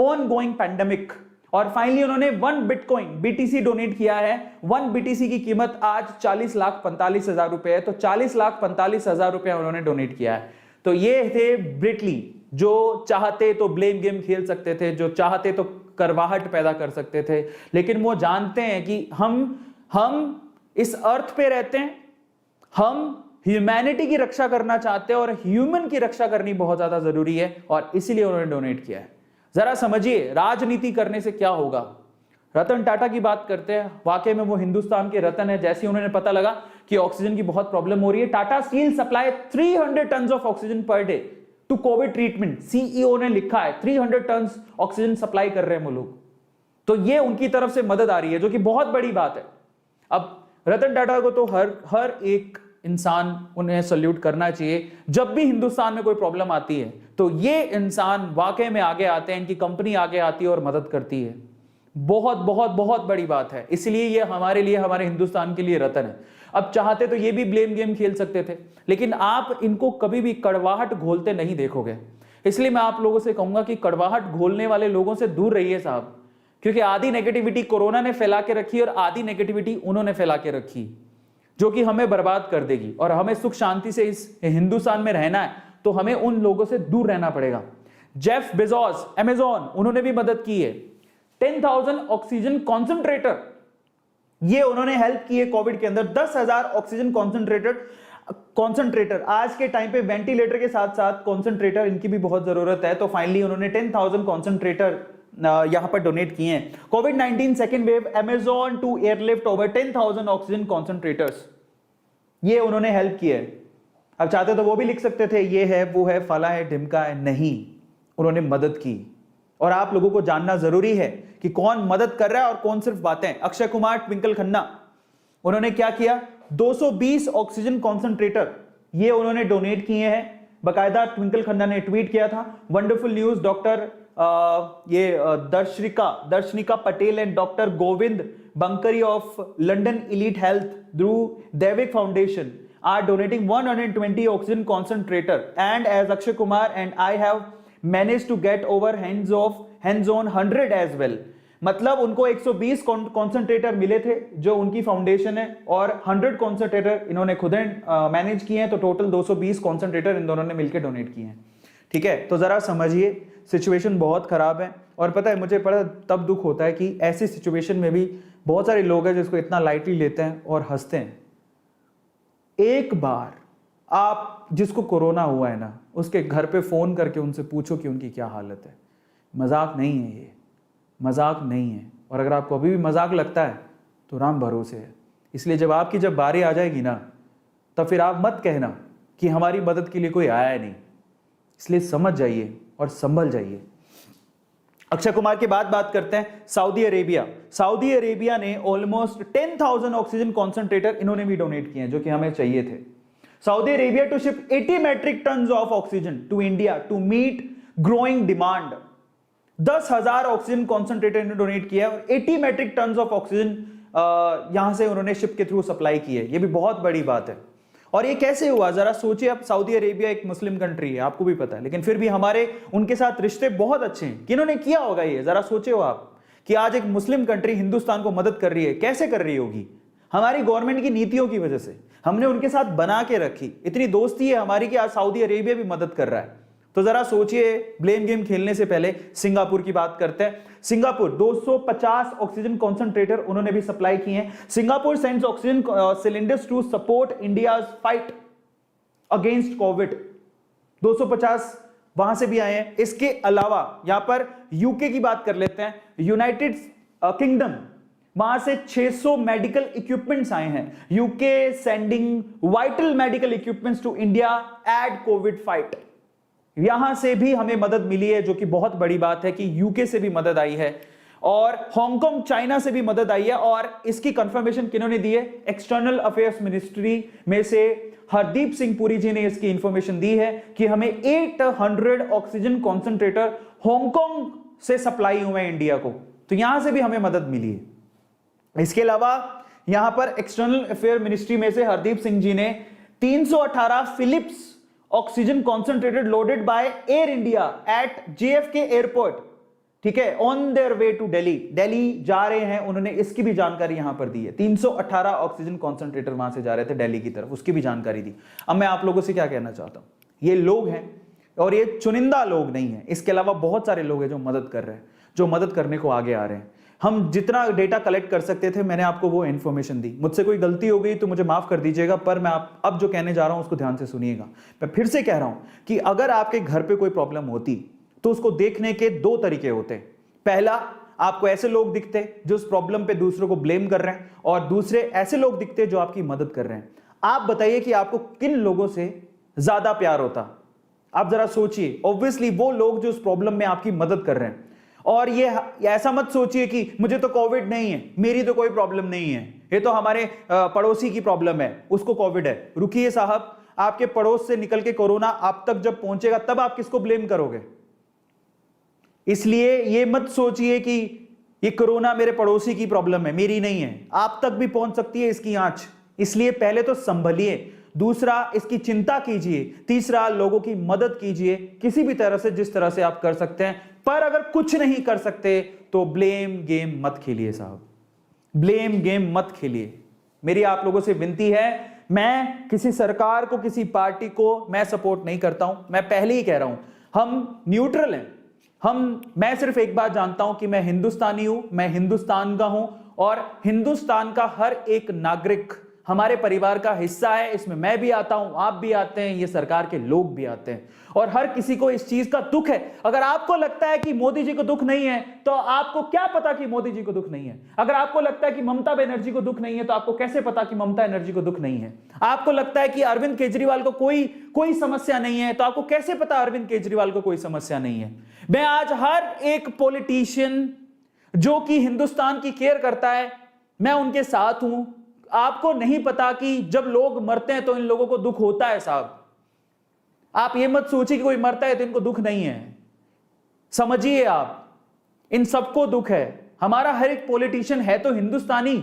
[SPEAKER 1] ongoing pandemic। और फाइनली उन्होंने 1 बिटकॉइन BTC डोनेट किया है। 1 BTC की कीमत आज 40,45,000 रुपए है। तो 40,45,000 रुपए उन्होंने डोनेट किया है। तो ये थे ब्रेटली, जो चाहते तो ब्लेम गेम खेल सकते थे, जो चाहते तो करवाहट पैदा कर सकते थे, लेकिन वो जानते हैं कि हम इस अर्थ पे रहते हैं, हम ह्यूमैनिटी की रक्षा करना चाहते हैं और ह्यूमन की रक्षा करनी बहुत ज्यादा जरूरी है, और इसीलिए उन्होंने डोनेट किया है। जरा समझिए राजनीति करने से क्या होगा। रतन टाटा की बात करते हैं, वाकई में वो हिंदुस्तान के रतन है। जैसे उन्होंने पता लगा कि ऑक्सीजन की बहुत प्रॉब्लम हो रही है, Tata steel supply 300 ton of oxygen per day to COVID treatment. CEO ने लिखा है 300 टन ऑक्सीजन सप्लाई कर रहे हैं वो लोग। तो ये उनकी तरफ से मदद आ रही है, जो कि बहुत बड़ी बात है। अब रतन टाटा को तो हर एक इंसान उन्हें सल्यूट करना चाहिए। जब भी हिंदुस्तान में कोई प्रॉब्लम आती है तो ये इंसान वाकई में आगे आते हैं, इनकी कंपनी आगे आती है और मदद करती है। बहुत बहुत बहुत बड़ी बात है, इसलिए ये हमारे लिए, हमारे हिंदुस्तान के लिए रतन है। अब चाहते तो ये भी ब्लेम गेम खेल सकते थे, लेकिन आप इनको कभी भी कड़वाहट घोलते नहीं देखोगे। इसलिए मैं आप लोगों से कहूंगा कि कड़वाहट घोलने वाले लोगों से दूर रहिए साहब, क्योंकि आधी नेगेटिविटी कोरोना ने फैला के रखी और आधी नेगेटिविटी उन्होंने फैला के रखी। जो कि हमें बर्बाद कर देगी, और हमें सुख शांति से इस हिंदुस्तान में रहना है तो हमें उन लोगों से दूर रहना पड़ेगा। जेफ बेजोस, अमेजॉन, उन्होंने भी मदद की है। 10,000 ऑक्सीजन कॉन्सेंट्रेटर, ये उन्होंने हेल्प की है कोविड के अंदर। 10,000 ऑक्सीजन कॉन्सेंट्रेटर आज के टाइम पे वेंटिलेटर के साथ साथ कॉन्सेंट्रेटर इनकी भी बहुत जरूरत है, तो फाइनली उन्होंने 10,000 कॉन्सेंट्रेटर यहां पर डोनेट किए हैं। कोविड-19 second wave, Amazon to airlift over 10,000 oxygen concentrators, ये उन्होंने हेल्प की है। अब चाहते तो वो भी लिख सकते थे ये है वो है फला है ढिमका है, नहीं, उन्होंने मदद की। और आप लोगों को जानना जरूरी है कि कौन मदद कर रहा है और कौन सिर्फ बातें। अक्षय कुमार, ट्विंकल खन्ना, उन्होंने क्या किया, 220 ऑक्सीजन कॉन्सेंट्रेटर ये उन्होंने डोनेट किए हैं। बकायदा ट्विंकल खन्ना ने ट्वीट किया था, wonderful news, doctor Darshanika Patel and doctor Govind Bankari of London elite health through Daivik foundation are donating 120 oxygen concentrator, and as Akshay Kumar and I have managed to get over hands on 100 as well। मतलब उनको 120 कॉन्सेंट्रेटर मिले थे जो उनकी फाउंडेशन है, और 100 कॉन्सेंट्रेटर इन्होंने खुद मैनेज किए हैं, तो टोटल 220 कॉन्सेंट्रेटर इन दोनों ने मिलकर डोनेट किए हैं। ठीक है, तो जरा समझिए सिचुएशन बहुत खराब है। और पता है मुझे बड़ा तब दुख होता है कि ऐसी सिचुएशन में भी बहुत सारे लोग हैं जिसको इतना लाइटली लेते हैं और हंसते हैं। एक बार आप जिसको कोरोना हुआ है ना, उसके घर पे फोन करके उनसे पूछो कि उनकी क्या हालत है। मजाक नहीं है, ये मजाक नहीं है। और अगर आपको अभी भी मजाक लगता है तो राम भरोसे है। इसलिए जब बारी आ जाएगी ना, तब फिर आप मत कहना कि हमारी मदद के लिए कोई आया नहीं। इसलिए समझ जाइए और संभल जाइए। अक्षय कुमार के बाद बात करते हैं सऊदी अरेबिया। सऊदी अरेबिया ने ऑलमोस्ट 10,000 ऑक्सीजन कॉन्सेंट्रेटर इन्होंने भी डोनेट किए हैं, जो कि हमें चाहिए थे। Saudi Arabia to ship 80 metric ton of oxygen to India to meet growing demand. 10,000 oxygen concentrator इन्होंने डोनेट किया और 80 मेट्रिक टन ऑफ ऑक्सीजन यहां से उन्होंने शिप के थ्रू सप्लाई की है। यह भी बहुत बड़ी बात है। और ये कैसे हुआ जरा सोचिए। अब सऊदी अरेबिया एक मुस्लिम कंट्री है, आपको भी पता है, लेकिन फिर भी हमारे उनके साथ रिश्ते बहुत अच्छे हैं। किन्होंने किया होगा ये, जरा सोचिए आप कि आज एक मुस्लिम कंट्री हिंदुस्तान को मदद कर रही है। कैसे कर रही होगी? हमारी गवर्नमेंट की नीतियों की वजह से हमने उनके साथ बना के रखी। इतनी दोस्ती है हमारी कि आज सऊदी अरेबिया भी मदद कर रहा है। तो जरा सोचिए, ब्लेम गेम खेलने से पहले सिंगापुर की बात करते हैं। सिंगापुर 250 ऑक्सीजन कॉन्सेंट्रेटर उन्होंने भी सप्लाई किए हैं। Singapore sends oxygen cylinders to support India's fight against COVID. 250 वहां से भी आए हैं। इसके अलावा यहां पर यूके की बात कर लेते हैं, यूनाइटेड किंगडम, वहां से 600 मेडिकल इक्विपमेंट्स आए हैं। UK sending vital medical equipments to India at COVID fight. यहां से भी हमें मदद मिली है, जो कि बहुत बड़ी बात है कि यूके से भी मदद आई है। और हांगकांग, चाइना से भी मदद आई है। और इसकी कंफर्मेशन किन्होंने दी है? एक्सटर्नल अफेयर्स मिनिस्ट्री में से हरदीप सिंह पुरी जी ने इसकी इंफॉर्मेशन दी है कि हमें 800 ऑक्सीजन कॉन्सेंट्रेटर हांगकांग से सप्लाई हुए हैं इंडिया को। तो यहां से भी हमें मदद मिली है। इसके अलावा यहां पर एक्सटर्नल अफेयर मिनिस्ट्री में से हरदीप सिंह जी ने 318 Philips oxygen concentrated loaded by Air India at JFK airport, ठीक है, on their way to Delhi जा रहे हैं, उन्होंने इसकी भी जानकारी यहां पर दी है। 318 ऑक्सीजन कॉन्सेंट्रेटर वहां से जा रहे थे दिल्ली की तरफ, उसकी भी जानकारी दी। अब मैं आप लोगों से क्या कहना चाहता हूं, ये लोग हैं और ये चुनिंदा लोग नहीं है, इसके अलावा बहुत सारे लोग हैं जो मदद कर रहे हैं, जो मदद करने को आगे आ रहे हैं। हम जितना डेटा कलेक्ट कर सकते थे मैंने आपको वो इन्फॉर्मेशन दी। मुझसे कोई गलती हो गई तो मुझे माफ कर दीजिएगा, पर मैं अब जो कहने जा रहा हूं उसको ध्यान से सुनिएगा। मैं फिर से कह रहा हूं कि अगर आपके घर पे कोई प्रॉब्लम होती तो उसको देखने के 2 तरीके होते। पहला, आपको ऐसे लोग दिखते जो उस प्रॉब्लम पे दूसरों को ब्लेम कर रहे हैं, और दूसरे ऐसे लोग दिखते जो आपकी मदद कर रहे हैं। आप बताइए कि आपको किन लोगों से ज्यादा प्यार होता? आप जरा सोचिए। ऑब्वियसली वो लोग जो उस प्रॉब्लम में आपकी मदद कर रहे हैं। और ये ऐसा मत सोचिए कि मुझे तो कोविड नहीं है, मेरी तो कोई प्रॉब्लम नहीं है, ये तो हमारे पड़ोसी की प्रॉब्लम है, उसको कोविड है। रुकिए साहब, आपके पड़ोस से निकल के कोरोना आप तक जब पहुंचेगा तब आप किसको ब्लेम करोगे? इसलिए ये मत सोचिए कि ये कोरोना मेरे पड़ोसी की प्रॉब्लम है, मेरी नहीं है। आप तक भी पहुंच सकती है इसकी आंच। इसलिए पहले तो संभलिए, दूसरा इसकी चिंता कीजिए, तीसरा लोगों की मदद कीजिए किसी भी तरह से, जिस तरह से आप कर सकते हैं। पर अगर कुछ नहीं कर सकते तो ब्लेम गेम मत खेलिए साहब, ब्लेम गेम मत खेलिए। मेरी आप लोगों से विनती है, मैं किसी सरकार को, किसी पार्टी को मैं सपोर्ट नहीं करता हूं। मैं पहले ही कह रहा हूं, हम न्यूट्रल हैं। मैं सिर्फ एक बात जानता हूं कि मैं हिंदुस्तानी हूं, मैं हिंदुस्तान का हूं, और हिंदुस्तान का हर एक नागरिक हमारे परिवार का हिस्सा है। इसमें मैं भी आता हूं, आप भी आते हैं, ये सरकार के लोग भी आते हैं, और हर किसी को इस चीज का दुख है। अगर आपको लगता है कि मोदी जी को दुख नहीं है, तो आपको क्या पता कि मोदी जी को दुख नहीं है? अगर आपको लगता है कि ममता बनर्जी को दुख नहीं है, तो आपको कैसे पता कि ममता बनर्जी को दुख नहीं है? आपको लगता है कि अरविंद केजरीवाल को कोई समस्या नहीं है, तो आपको कैसे पता अरविंद केजरीवाल को कोई समस्या नहीं है? मैं आज हर एक पॉलिटिशियन जो कि हिंदुस्तान की केयर करता है, मैं उनके साथ हूं। आपको नहीं पता कि जब लोग मरते हैं तो इन लोगों को दुख होता है साहब। आप ये मत सोचिए कि कोई मरता है तो इनको दुख नहीं है। समझिए, आप इन सबको दुख है। हमारा हर एक पॉलिटिशियन है तो हिंदुस्तानी,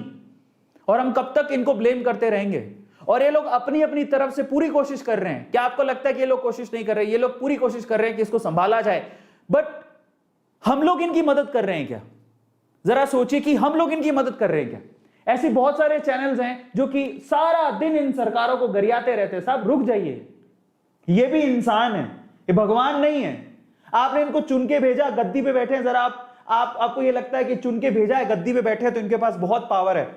[SPEAKER 1] और हम कब तक इनको ब्लेम करते रहेंगे? और ये लोग अपनी अपनी तरफ से पूरी कोशिश कर रहे हैं। क्या आपको लगता है कि ये लोग कोशिश नहीं कर रहे? ये लोग पूरी कोशिश कर रहे हैं कि इसको संभाला जाए, बट हम लोग इनकी मदद कर रहे हैं क्या? जरा सोचिए कि हम लोग इनकी मदद कर रहे हैं क्या? ऐसे बहुत सारे चैनल्स हैं जो कि सारा दिन इन सरकारों को गरियाते रहते हैं। साहब रुक जाइए, ये भी इंसान है, ये भगवान नहीं है। आपने इनको चुन के भेजा, गद्दी पे बैठे हैं। जरा आपको ये लगता है कि चुन के भेजा है, गद्दी पे बैठे हैं तो इनके पास बहुत पावर है।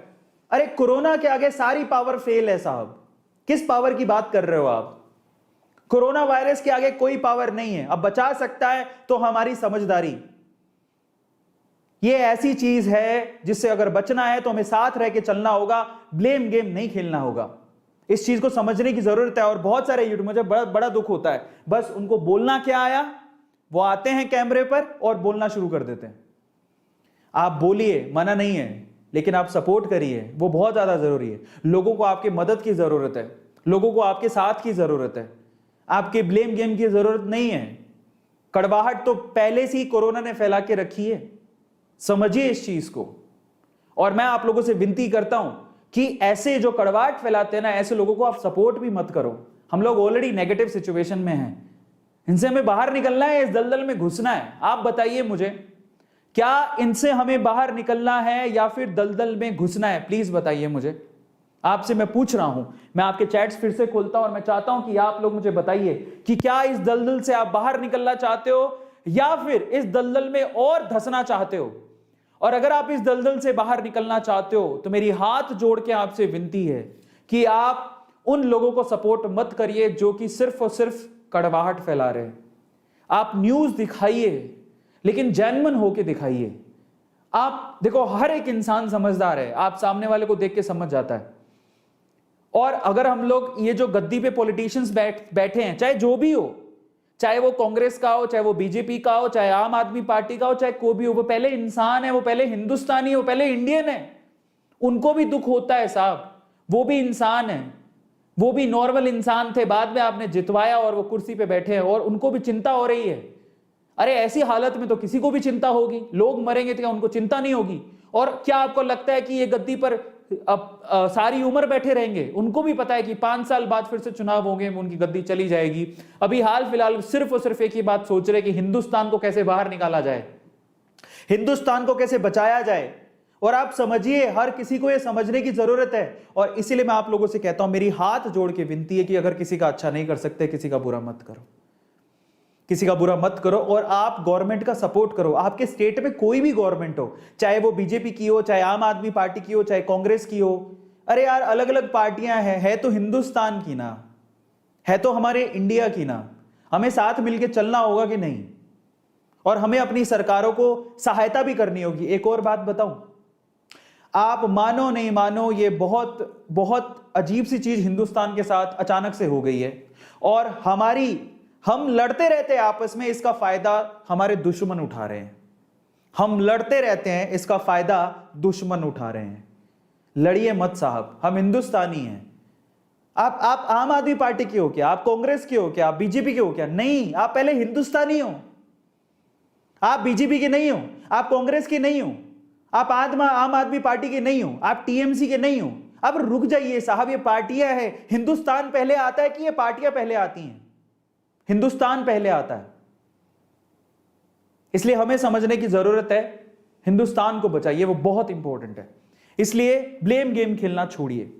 [SPEAKER 1] अरे कोरोना के आगे सारी पावर फेल है साहब। किस पावर की बात कर रहे हो आप? कोरोना वायरस के आगे कोई पावर नहीं है। अब बचा सकता है तो हमारी समझदारी। ये ऐसी चीज है जिससे अगर बचना है तो हमें साथ रह के चलना होगा, ब्लेम गेम नहीं खेलना होगा। इस चीज को समझने की जरूरत है। और बहुत सारे यूट्यूब, मुझे बड़ा दुख होता है, बस उनको बोलना क्या आया, वो आते हैं कैमरे पर और बोलना शुरू कर देते हैं। आप बोलिए, मना नहीं है, लेकिन आप सपोर्ट करिए, वो बहुत ज्यादा जरूरी है। लोगों को आपकी मदद की जरूरत है, लोगों को आपके साथ की जरूरत है, आपके ब्लेम गेम की जरूरत नहीं है। कड़वाहट तो पहले से ही कोरोना ने फैला के रखी है, समझिए इस चीज को। और मैं आप लोगों से विनती करता हूं कि ऐसे जो कड़वाहट फैलाते हैं ना, ऐसे लोगों को आप सपोर्ट भी मत करो। हम लोग ऑलरेडी नेगेटिव सिचुएशन में हैं, इनसे हमें बाहर निकलना है, इस दलदल में घुसना है। आप बताइए मुझे, क्या इनसे हमें बाहर निकलना है या फिर दलदल में घुसना है? प्लीज बताइए मुझे, आपसे मैं पूछ रहा हूं। मैं आपके चैट्स फिर से खोलता हूं और मैं चाहता हूं कि आप लोग मुझे बताइए कि क्या इस दलदल से आप बाहर निकलना चाहते हो या फिर इस दलदल में और धंसना चाहते हो? और अगर आप इस दलदल से बाहर निकलना चाहते हो तो मेरी हाथ जोड़ के आपसे विनती है कि आप उन लोगों को सपोर्ट मत करिए जो कि सिर्फ और सिर्फ कड़वाहट फैला रहे हैं। आप न्यूज दिखाइए, लेकिन जेन्युइन होके दिखाइए। आप देखो, हर एक इंसान समझदार है, आप सामने वाले को देख के समझ जाता है। और अगर हम लोग ये जो गद्दी पे पॉलिटिशियंस बैठे हैं, चाहे जो भी हो, चाहे वो कांग्रेस का हो, चाहे वो बीजेपी का हो, चाहे आम आदमी पार्टी का हो, चाहे कोई भी हो, वो पहले इंसान है, वो पहले हिंदुस्तानी है, वो पहले इंडियन है। उनको भी दुख होता है साहब, वो भी इंसान है, वो भी नॉर्मल इंसान थे, बाद में आपने जितवाया और वो कुर्सी पे बैठे हैं और उनको भी चिंता हो रही है। अरे ऐसी हालत में तो किसी को भी चिंता होगी, लोग मरेंगे तो क्या उनको चिंता नहीं होगी? और क्या आपको लगता है कि ये गद्दी पर सारी उम्र बैठे रहेंगे? उनको भी पता है कि 5 साल बाद फिर से चुनाव होंगे, उनकी गद्दी चली जाएगी। अभी हाल फिलहाल सिर्फ और सिर्फ एक ही बात सोच रहे कि हिंदुस्तान को कैसे बाहर निकाला जाए, हिंदुस्तान को कैसे बचाया जाए। और आप समझिए, हर किसी को यह समझने की जरूरत है। और इसीलिए मैं आप लोगों से कहता हूं, मेरी हाथ जोड़ के विनती है कि अगर किसी का अच्छा नहीं कर सकते, किसी का बुरा मत करो, किसी का बुरा मत करो। और आप गवर्नमेंट का सपोर्ट करो। आपके स्टेट में कोई भी गवर्नमेंट हो, चाहे वो बीजेपी की हो, चाहे आम आदमी पार्टी की हो, चाहे कांग्रेस की हो, अरे यार अलग अलग पार्टियां हैं, है तो हिंदुस्तान की ना, है तो हमारे इंडिया की ना। हमें साथ मिलकर चलना होगा कि नहीं? और हमें अपनी सरकारों को सहायता भी करनी होगी। एक और बात बताऊं, आप मानो नहीं मानो, ये बहुत बहुत अजीब सी चीज हिंदुस्तान के साथ अचानक से हो गई है। और हम लड़ते रहते हैं आपस में, इसका फायदा हमारे दुश्मन उठा रहे हैं। हम लड़ते रहते हैं, इसका फायदा दुश्मन उठा रहे हैं। लड़िए मत साहब, हम हिंदुस्तानी हैं। आप आम आदमी पार्टी के हो क्या? आप कांग्रेस के हो क्या? आप बीजेपी के हो क्या? नहीं, आप पहले हिंदुस्तानी हो। आप बीजेपी के नहीं हो, आप कांग्रेस के नहीं हो, आप आम आदमी पार्टी के नहीं हो, आप टीएमसी के नहीं हो। अब रुक जाइए साहब, ये पार्टियां हैं। हिंदुस्तान पहले आता है कि ये पार्टियां पहले आती हैं? हिंदुस्तान पहले आता है। इसलिए हमें समझने की जरूरत है, हिंदुस्तान को बचाइए, वो बहुत इंपॉर्टेंट है। इसलिए ब्लेम गेम खेलना छोड़िए।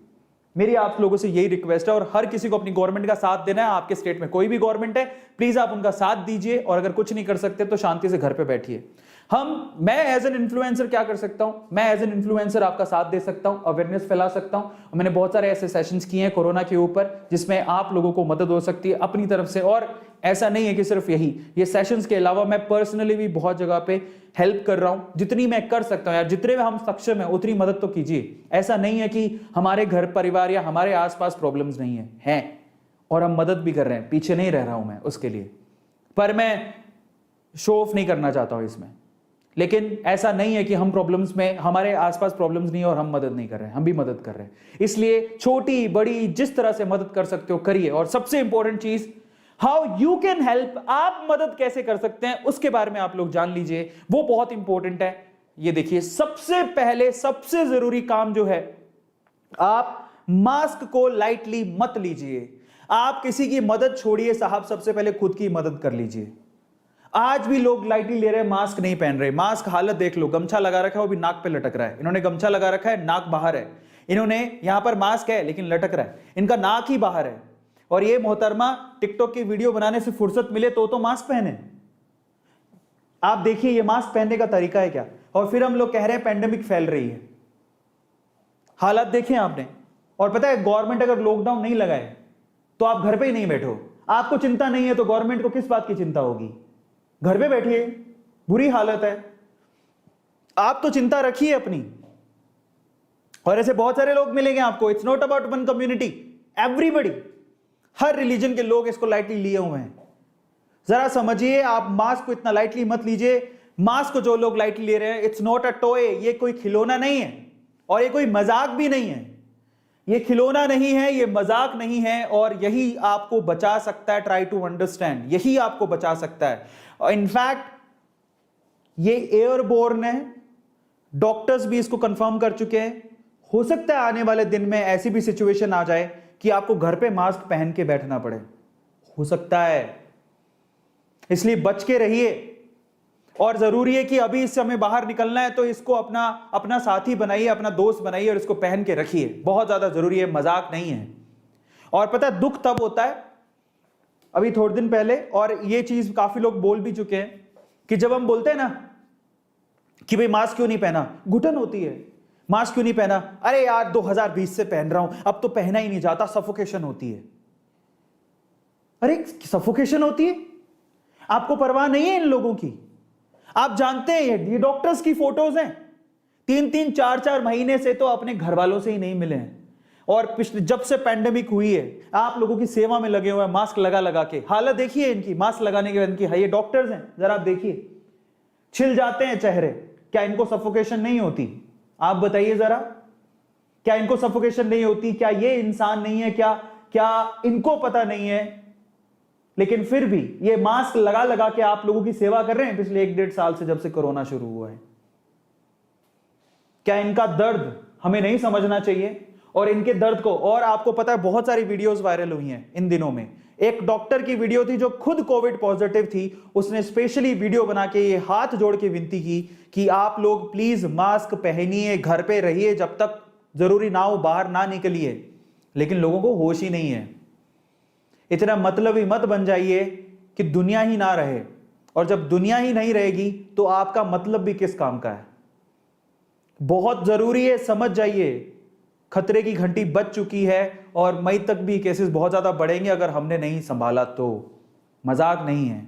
[SPEAKER 1] मेरी आप लोगों से यही रिक्वेस्ट है, और हर किसी को अपनी गवर्नमेंट का साथ देना है। आपके स्टेट में कोई भी गवर्नमेंट है, प्लीज आप उनका साथ दीजिए, और अगर कुछ नहीं कर सकते तो शांति से घर पे बैठिए। मैं एज एन इन्फ्लुएंसर क्या कर सकता हूं? मैं एज एन इन्फ्लुएंसर आपका साथ दे सकता हूं, अवेयरनेस फैला सकता हूं। मैंने बहुत सारे ऐसे सेशंस किए हैं कोरोना के ऊपर जिसमें आप लोगों को मदद हो सकती है अपनी तरफ से। और ऐसा नहीं है कि सिर्फ ये सेशंस के अलावा मैं पर्सनली भी बहुत जगह पे हेल्प कर रहा हूं, जितनी मैं कर सकता हूं। यार जितने में हम सक्षम है उतनी मदद तो कीजिए। ऐसा नहीं है कि हमारे घर परिवार या हमारे आसपास प्रॉब्लम्स नहीं है, और हम मदद भी कर रहे हैं, पीछे नहीं रह रहा हूं मैं उसके लिए। पर मैं शो ऑफ नहीं करना चाहता हूं इसमें। लेकिन ऐसा नहीं है कि हम प्रॉब्लम्स में, हमारे आसपास प्रॉब्लम्स नहीं है और हम मदद नहीं कर रहे हैं, हम भी मदद कर रहे हैं। इसलिए छोटी बड़ी जिस तरह से मदद कर सकते हो करिए। और सबसे इंपॉर्टेंट चीज, हाउ यू कैन हेल्प, आप मदद कैसे कर सकते हैं उसके बारे में आप लोग जान लीजिए, वो बहुत इंपॉर्टेंट है। ये देखिए, सबसे पहले सबसे जरूरी काम जो है, आप मास्क को लाइटली मत लीजिए। आप किसी की मदद छोड़िए साहब, सबसे पहले खुद की मदद कर लीजिए। आज भी लोग लाइटली ले रहे हैं, मास्क नहीं पहन रहे। मास्क हालत देख लो, गमछा लगा रखा है वो भी नाक पे लटक रहा है। इन्होंने गमछा लगा रखा है, नाक बाहर है। इन्होंने यहां पर मास्क है लेकिन लटक रहा है, इनका नाक ही बाहर है। और ये मोहतरमा टिकटॉक की वीडियो बनाने से फुर्सत मिले तो मास्क पहने। आप देखिए ये मास्क पहनने का तरीका है क्या? और फिर हम लोग कह रहे हैं पेंडेमिक फैल रही है। हालात देखें आपने। और पता है, गवर्नमेंट अगर लॉकडाउन नहीं लगाए तो आप घर पे ही नहीं बैठो। आपको चिंता नहीं है तो गवर्नमेंट को किस बात की चिंता होगी? घर पे बैठिए, बुरी हालत है, आप तो चिंता रखिए अपनी। और ऐसे बहुत सारे लोग मिलेंगे आपको। It's not about one community, everybody, her religion के लोग इसको लाइटली लिए हुए हैं। जरा समझिए, आप मास्क को इतना लाइटली मत लीजिए। मास्क को जो लोग लाइटली ले रहे हैं, इट्स नॉट अ टॉय, ये कोई खिलौना नहीं है, और ये कोई मजाक भी नहीं है। ये खिलौना नहीं है, ये मजाक नहीं है, और यही आपको बचा सकता है। ट्राई टू अंडरस्टैंड, यही आपको बचा सकता है। इनफैक्ट ये एयरबोर्न है, डॉक्टर्स भी इसको कंफर्म कर चुके हैं। हो सकता है आने वाले दिन में ऐसी भी सिचुएशन आ जाए कि आपको घर पे मास्क पहन के बैठना पड़े, हो सकता है। इसलिए बच के रहिए। और जरूरी है कि अभी इस समय बाहर निकलना है तो इसको अपना साथी बनाइए, अपना दोस्त बनाइए, और इसको पहन के रखिए। बहुत ज्यादा जरूरी है, मजाक नहीं है। और पता है दुख तब होता है, अभी थोड़े दिन पहले, और ये चीज काफी लोग बोल भी चुके हैं, कि जब हम बोलते हैं ना कि भाई मास्क क्यों नहीं पहना, घुटन होती है, मास्क क्यों नहीं पहना, अरे यार 2020 से पहन रहा हूं, अब तो पहना ही नहीं जाता, सफोकेशन होती है। अरे सफोकेशन होती है? आपको परवाह नहीं है इन लोगों की? आप जानते हैं ये डॉक्टर्स की फोटोज हैं, 3-3, 4-4 महीने से तो अपने घर वालों से ही नहीं मिले हैं। और पिछले जब से पैंडेमिक हुई है आप लोगों की सेवा में लगे हुए हैं, मास्क लगा लगा के। हालत देखिए इनकी, मास्क लगाने के बाद इनकी, ये डॉक्टर्स हैं, जरा आप देखिए, छिल जाते हैं चेहरे। क्या इनको सफोकेशन नहीं होती? आप बताइए जरा, क्या इनको सफोकेशन नहीं होती? क्या ये इंसान नहीं है? क्या इनको पता नहीं है? लेकिन फिर भी ये मास्क लगा लगा के आप लोगों की सेवा कर रहे हैं पिछले 1-1.5 साल से, जब से कोरोना शुरू हुआ है। क्या इनका दर्द हमें नहीं समझना चाहिए? और इनके दर्द को, और आपको पता है बहुत सारी वीडियोस वायरल हुई हैं इन दिनों में। एक डॉक्टर की वीडियो थी जो खुद कोविड पॉजिटिव थी, उसने स्पेशली वीडियो बना के ये हाथ जोड़ के विनती की कि आप लोग प्लीज मास्क पहनिए, घर पे रहिए, जब तक जरूरी ना हो बाहर ना निकलिए। लेकिन लोगों को होश ही नहीं है। इतना मतलबी मत बन जाइए कि दुनिया ही ना रहे, और जब दुनिया ही नहीं रहेगी तो आपका मतलब भी किस काम का है? बहुत जरूरी है, समझ जाइए, खतरे की घंटी बज चुकी है, और मई तक भी केसेस बहुत ज्यादा बढ़ेंगे अगर हमने नहीं संभाला तो। मजाक नहीं है।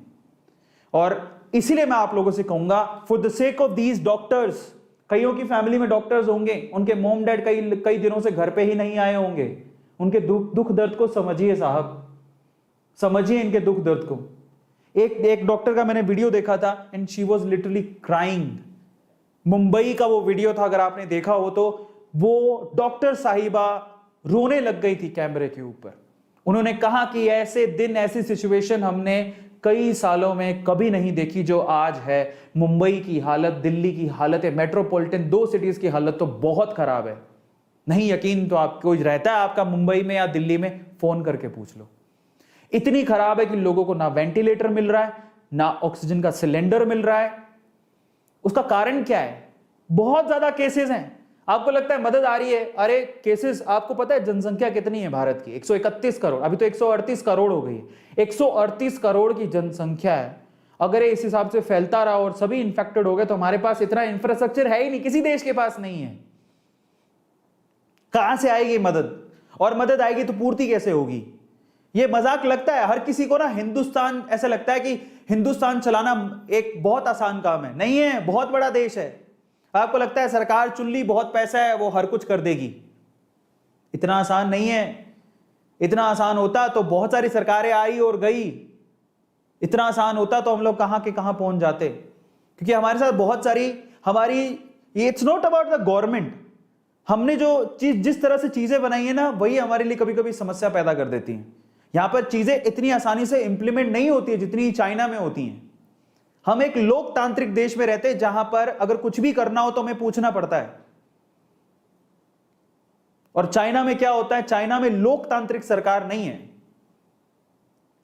[SPEAKER 1] और इसीलिए मैं आप लोगों से कहूंगा, for the sake of these doctors, कईयों की फैमिली में डॉक्टर्स होंगे, उनके मोम डैड कई दिनों से घर पे ही नहीं आए होंगे, उनके दुख दर्द को समझिए साहब, समझिए इनके दुख दर्द को। एक डॉक्टर का मैंने वीडियो देखा था, and she was literally crying. Mumbai का वो वीडियो था, अगर आपने देखा हो तो। वो डॉक्टर साहिबा रोने लग गई थी कैमरे के ऊपर। उन्होंने कहा कि ऐसे दिन, ऐसी सिचुएशन हमने कई सालों में कभी नहीं देखी जो आज है। मुंबई की हालत, दिल्ली की हालत है, मेट्रोपॉलिटन 2 सिटीज की हालत तो बहुत खराब है। नहीं यकीन तो आप, कोई रहता है आपका मुंबई में या दिल्ली में, फोन करके पूछ लो। इतनी खराब है कि लोगों को ना वेंटिलेटर मिल रहा है, ना ऑक्सीजन का सिलेंडर मिल रहा है। उसका कारण क्या है? बहुत ज्यादा केसेस हैं। आपको लगता है मदद आ रही है, अरे केसेस, आपको पता है जनसंख्या कितनी है भारत की? 131 करोड़, अभी तो 138 करोड़ हो गई है। 138 करोड़ की जनसंख्या है। अगर ये इस हिसाब से फैलता रहा और सभी इंफेक्टेड हो गए तो हमारे पास इतना इंफ्रास्ट्रक्चर है ही नहीं, किसी देश के पास नहीं है। कहां से आएगी मदद? और मदद आएगी तो पूर्ति कैसे होगी? ये मजाक लगता है हर किसी को ना। हिंदुस्तान, ऐसा लगता है कि हिंदुस्तान चलाना एक बहुत आसान काम है। नहीं है, बहुत बड़ा देश है। आपको लगता है सरकार चुन ली, बहुत पैसा है, वो हर कुछ कर देगी? इतना आसान नहीं है। इतना आसान होता तो बहुत सारी सरकारें आई और गई। इतना आसान होता तो हम लोग कहां के कहां पहुंच जाते। क्योंकि हमारे साथ बहुत सारी हमारी, ये it's not about the government. हमने जो चीज, जिस तरह से चीजें बनाई है ना, वही हमारे लिए कभी कभी समस्या पैदा कर देती हैं। यहां पर चीजें इतनी आसानी से इंप्लीमेंट नहीं होती है जितनी चाइना में होती हैं। हम एक लोकतांत्रिक देश में रहते हैं जहां पर अगर कुछ भी करना हो तो हमें पूछना पड़ता है। और चाइना में क्या होता है? चाइना में लोकतांत्रिक सरकार नहीं है।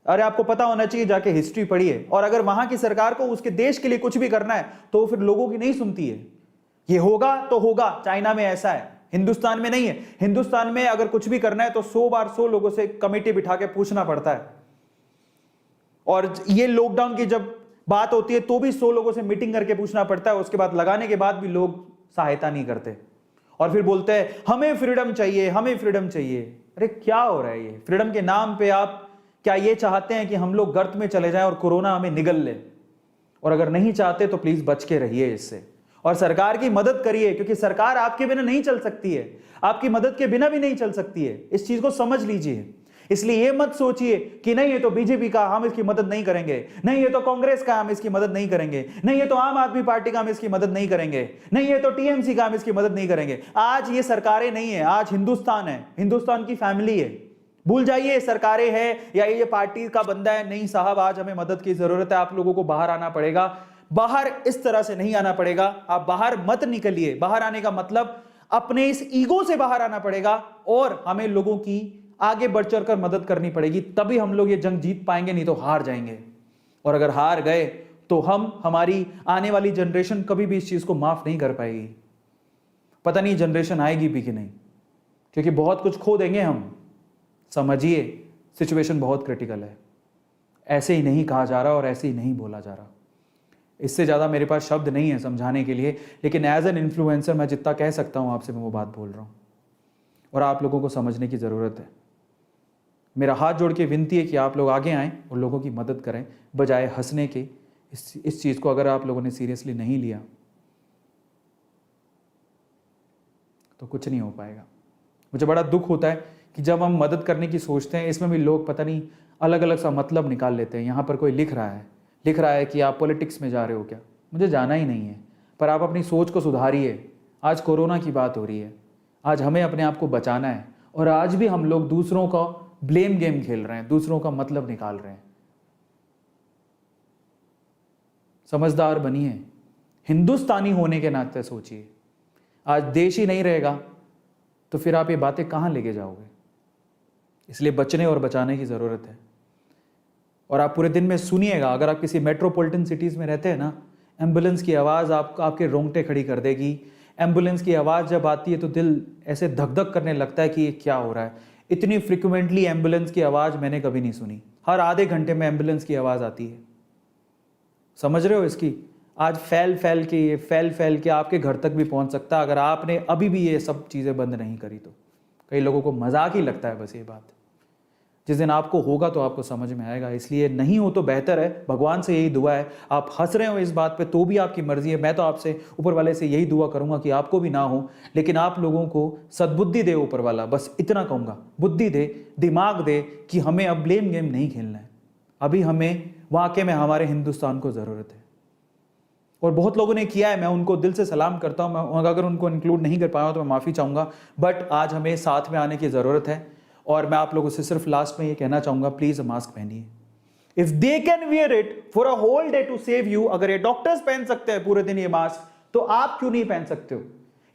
[SPEAKER 1] अरे आपको पता होना चाहिए, जाके हिस्ट्री पढ़िए। और अगर वहां की सरकार को उसके देश के लिए कुछ भी करना है तो फिर लोगों की नहीं सुनती है। ये होगा तो होगा, चाइना में ऐसा है, हिंदुस्तान में नहीं है। हिंदुस्तान में अगर कुछ भी करना है तो 100 बार 100 लोगों से कमेटी बिठा के पूछना पड़ता है। और ये लॉकडाउन की जब बात होती है तो भी 100 लोगों से मीटिंग करके पूछना पड़ता है। उसके बाद लगाने के बाद भी लोग सहायता नहीं करते और फिर बोलते हैं हमें फ्रीडम चाहिए, हमें फ्रीडम चाहिए। अरे क्या हो रहा है ये? फ्रीडम के नाम पे आप क्या ये चाहते हैं कि हम लोग गर्त में चले जाएं और कोरोना हमें निगल ले? और अगर नहीं चाहते तो प्लीज बच के रहिए इससे। और सरकार की मदद करिए, क्योंकि सरकार आपके बिना नहीं चल सकती है, आपकी मदद के बिना भी नहीं चल सकती है। इस चीज को समझ लीजिए। इसलिए ये मत सोचिए कि नहीं ये तो बीजेपी का, हम इसकी मदद नहीं करेंगे, नहीं ये तो कांग्रेस का, हम इसकी मदद नहीं करेंगे, नहीं ये तो आम आदमी पार्टी का, हम इसकी मदद नहीं करेंगे, नहीं ये तो टीएमसी का, हम इसकी मदद नहीं करेंगे। आज ये सरकारें नहीं है, आज हिंदुस्तान है, हिंदुस्तान की फैमिली है। भूल जाइए सरकारें हैं या ये पार्टी का बंदा है। नहीं साहब, आज हमें मदद की जरूरत है। आप लोगों को बाहर आना पड़ेगा। बाहर इस तरह से नहीं आना पड़ेगा। आप बाहर मत निकलिए। बाहर आने का मतलब अपने इस ईगो से बाहर आना पड़ेगा और हमें लोगों की आगे बढ़ चढ़ कर मदद करनी पड़ेगी, तभी हम लोग ये जंग जीत पाएंगे, नहीं तो हार जाएंगे। और अगर हार गए तो हमारी आने वाली जनरेशन कभी भी इस चीज को माफ नहीं कर पाएगी। पता नहीं जनरेशन आएगी भी कि नहीं, क्योंकि बहुत कुछ खो देंगे हम। समझिए, सिचुएशन बहुत क्रिटिकल है। ऐसे ही नहीं कहा जा रहा और ऐसे ही नहीं बोला जा रहा। इससे ज़्यादा मेरे पास शब्द नहीं है समझाने के लिए, लेकिन एज एन इन्फ्लुएंसर मैं जितना कह सकता हूँ आपसे, मैं वो बात बोल रहा हूँ और आप लोगों को समझने की ज़रूरत है। मेरा हाथ जोड़ के विनती है कि आप लोग आगे आएँ और लोगों की मदद करें, बजाय हंसने के। इस चीज़ को अगर आप लोगों ने सीरियसली नहीं लिया तो कुछ नहीं हो पाएगा। मुझे बड़ा दुख होता है कि जब हम मदद करने की सोचते हैं, इसमें भी लोग पता नहीं अलग अलग सा मतलब निकाल लेते हैं। यहाँ पर कोई लिख रहा है कि आप पॉलिटिक्स में जा रहे हो क्या? मुझे जाना ही नहीं है, पर आप अपनी सोच को सुधारिए। आज कोरोना की बात हो रही है, आज हमें अपने आप को बचाना है और आज भी हम लोग दूसरों का ब्लेम गेम खेल रहे हैं, दूसरों का मतलब निकाल रहे हैं। समझदार बनिए, हिंदुस्तानी होने के नाते सोचिए। आज देश ही नहीं रहेगा तो फिर आप ये बातें कहाँ लेके जाओगे? इसलिए बचने और बचाने की ज़रूरत है। और आप पूरे दिन में सुनिएगा, अगर आप किसी मेट्रोपॉलिटन सिटीज़ में रहते हैं ना, एम्बुलेंस की आवाज़ आपके रोंगटे खड़ी कर देगी। एम्बुलेंस की आवाज़ जब आती है तो दिल ऐसे धक धक करने लगता है कि ये क्या हो रहा है। इतनी फ्रिक्वेंटली एम्बुलेंस की आवाज़ मैंने कभी नहीं सुनी। हर आधे घंटे में एम्बुलेंस की आवाज़ आती है। समझ रहे हो इसकी? आज फैल के आपके घर तक भी पहुंच सकता है अगर आपने अभी भी ये सब चीज़ें बंद नहीं करी तो। कई लोगों को मजाक ही लगता है बस ये बात। जिस दिन आपको होगा तो आपको समझ में आएगा। इसलिए नहीं हो तो बेहतर है, भगवान से यही दुआ है। आप हंस रहे हो इस बात पे तो भी आपकी मर्जी है। मैं तो आपसे ऊपर वाले से यही दुआ करूंगा कि आपको भी ना हो, लेकिन आप लोगों को सद्बुद्धि दे ऊपर वाला, बस इतना कहूँगा। बुद्धि दे, दिमाग दे कि हमें अब ब्लेम गेम नहीं खेलना है। अभी हमें वाकई में हमारे हिंदुस्तान को ज़रूरत है और बहुत लोगों ने किया है। मैं उनको दिल से सलाम करता हूँ। मैं अगर उनको इंक्लूड नहीं कर पाया तो मैं माफ़ी चाहूँगा, बट आज हमें साथ में आने की ज़रूरत है। और मैं आप लोगों से सिर्फ लास्ट में ये कहना चाहूँगा, प्लीज़ मास्क पहनिए। If they can wear it for a whole day to save you, अगर ये डॉक्टर्स पहन सकते हैं पूरे दिन ये मास्क, तो आप क्यों नहीं पहन सकते हो?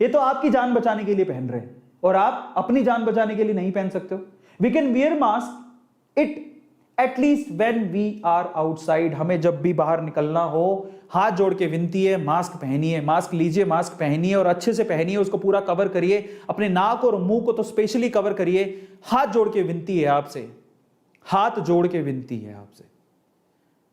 [SPEAKER 1] ये तो आपकी जान बचाने के लिए पहन रहे हैं और आप अपनी जान बचाने के लिए नहीं पहन सकते हो। We can wear mask, it at least when we are outside, हमें जब भी बाहर निकलना हो, हाथ जोड़ के विनती है, मास्क पहनिए, मास्क लीजिए, मास्क पहनिए और अच्छे से पहनिए, उसको पूरा कवर करिए, अपने नाक और मुंह को तो स्पेशली कवर करिए। हाथ जोड़ के विनती है आपसे, हाथ जोड़ के विनती है आपसे।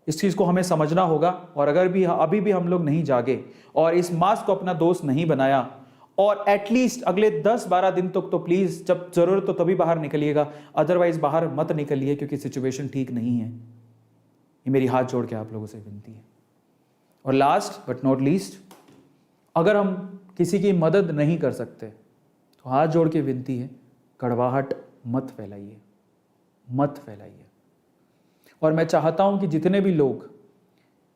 [SPEAKER 1] इस चीज को हमें समझना होगा। और अगर भी अभी भी हम लोग नहीं जागे और इस मास्क को अपना दोस्त नहीं बनाया, और एटलीस्ट अगले 10-12 दिन तक तो प्लीज, जब जरूरत तो तभी बाहर निकलिएगा, अदरवाइज बाहर मत निकलिए, क्योंकि सिचुएशन ठीक नहीं है। ये मेरी हाथ जोड़ के आप लोगों से विनती है। और लास्ट बट नॉट लीस्ट, अगर हम किसी की मदद नहीं कर सकते तो हाथ जोड़ के विनती है, कड़वाहट मत फैलाइए, मत फैलाइए। और मैं चाहता हूं कि जितने भी लोग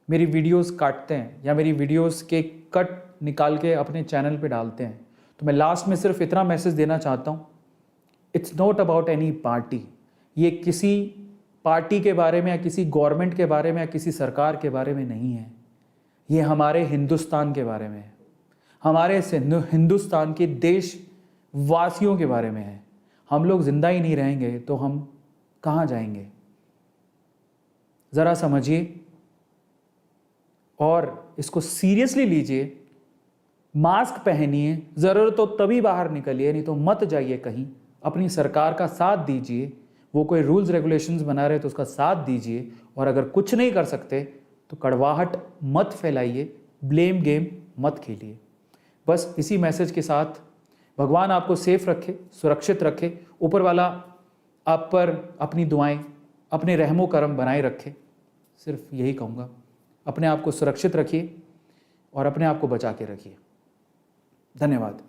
[SPEAKER 1] मेरी वीडियोस काटते हैं या मेरी वीडियोस के कट निकाल के अपने चैनल पे डालते हैं, तो मैं लास्ट में सिर्फ इतना मैसेज देना चाहता हूं, it's not about any party. ये किसी पार्टी के बारे में या किसी गवर्नमेंट के बारे में या किसी सरकार के बारे में नहीं है। ये हमारे हिंदुस्तान के बारे में है, हमारे हिंदुस्तान के देशवासियों के बारे में है। हम लोग जिंदा ही नहीं रहेंगे तो हम कहाँ जाएंगे? ज़रा समझिए और इसको सीरियसली लीजिए। मास्क पहनिए, ज़रूरत हो तभी बाहर निकलिए, नहीं तो मत जाइए कहीं। अपनी सरकार का साथ दीजिए, वो कोई रूल्स रेगुलेशंस बना रहे तो उसका साथ दीजिए। और अगर कुछ नहीं कर सकते तो कड़वाहट मत फैलाइए, ब्लेम गेम मत खेलिए। बस इसी मैसेज के साथ भगवान आपको सेफ रखे, सुरक्षित रखे, ऊपर वाला आप पर अपनी दुआएं, अपने रहमो करम बनाए रखे। सिर्फ यही कहूँगा, अपने आप को सुरक्षित रखिए और अपने आप को बचा के रखिए। धन्यवाद।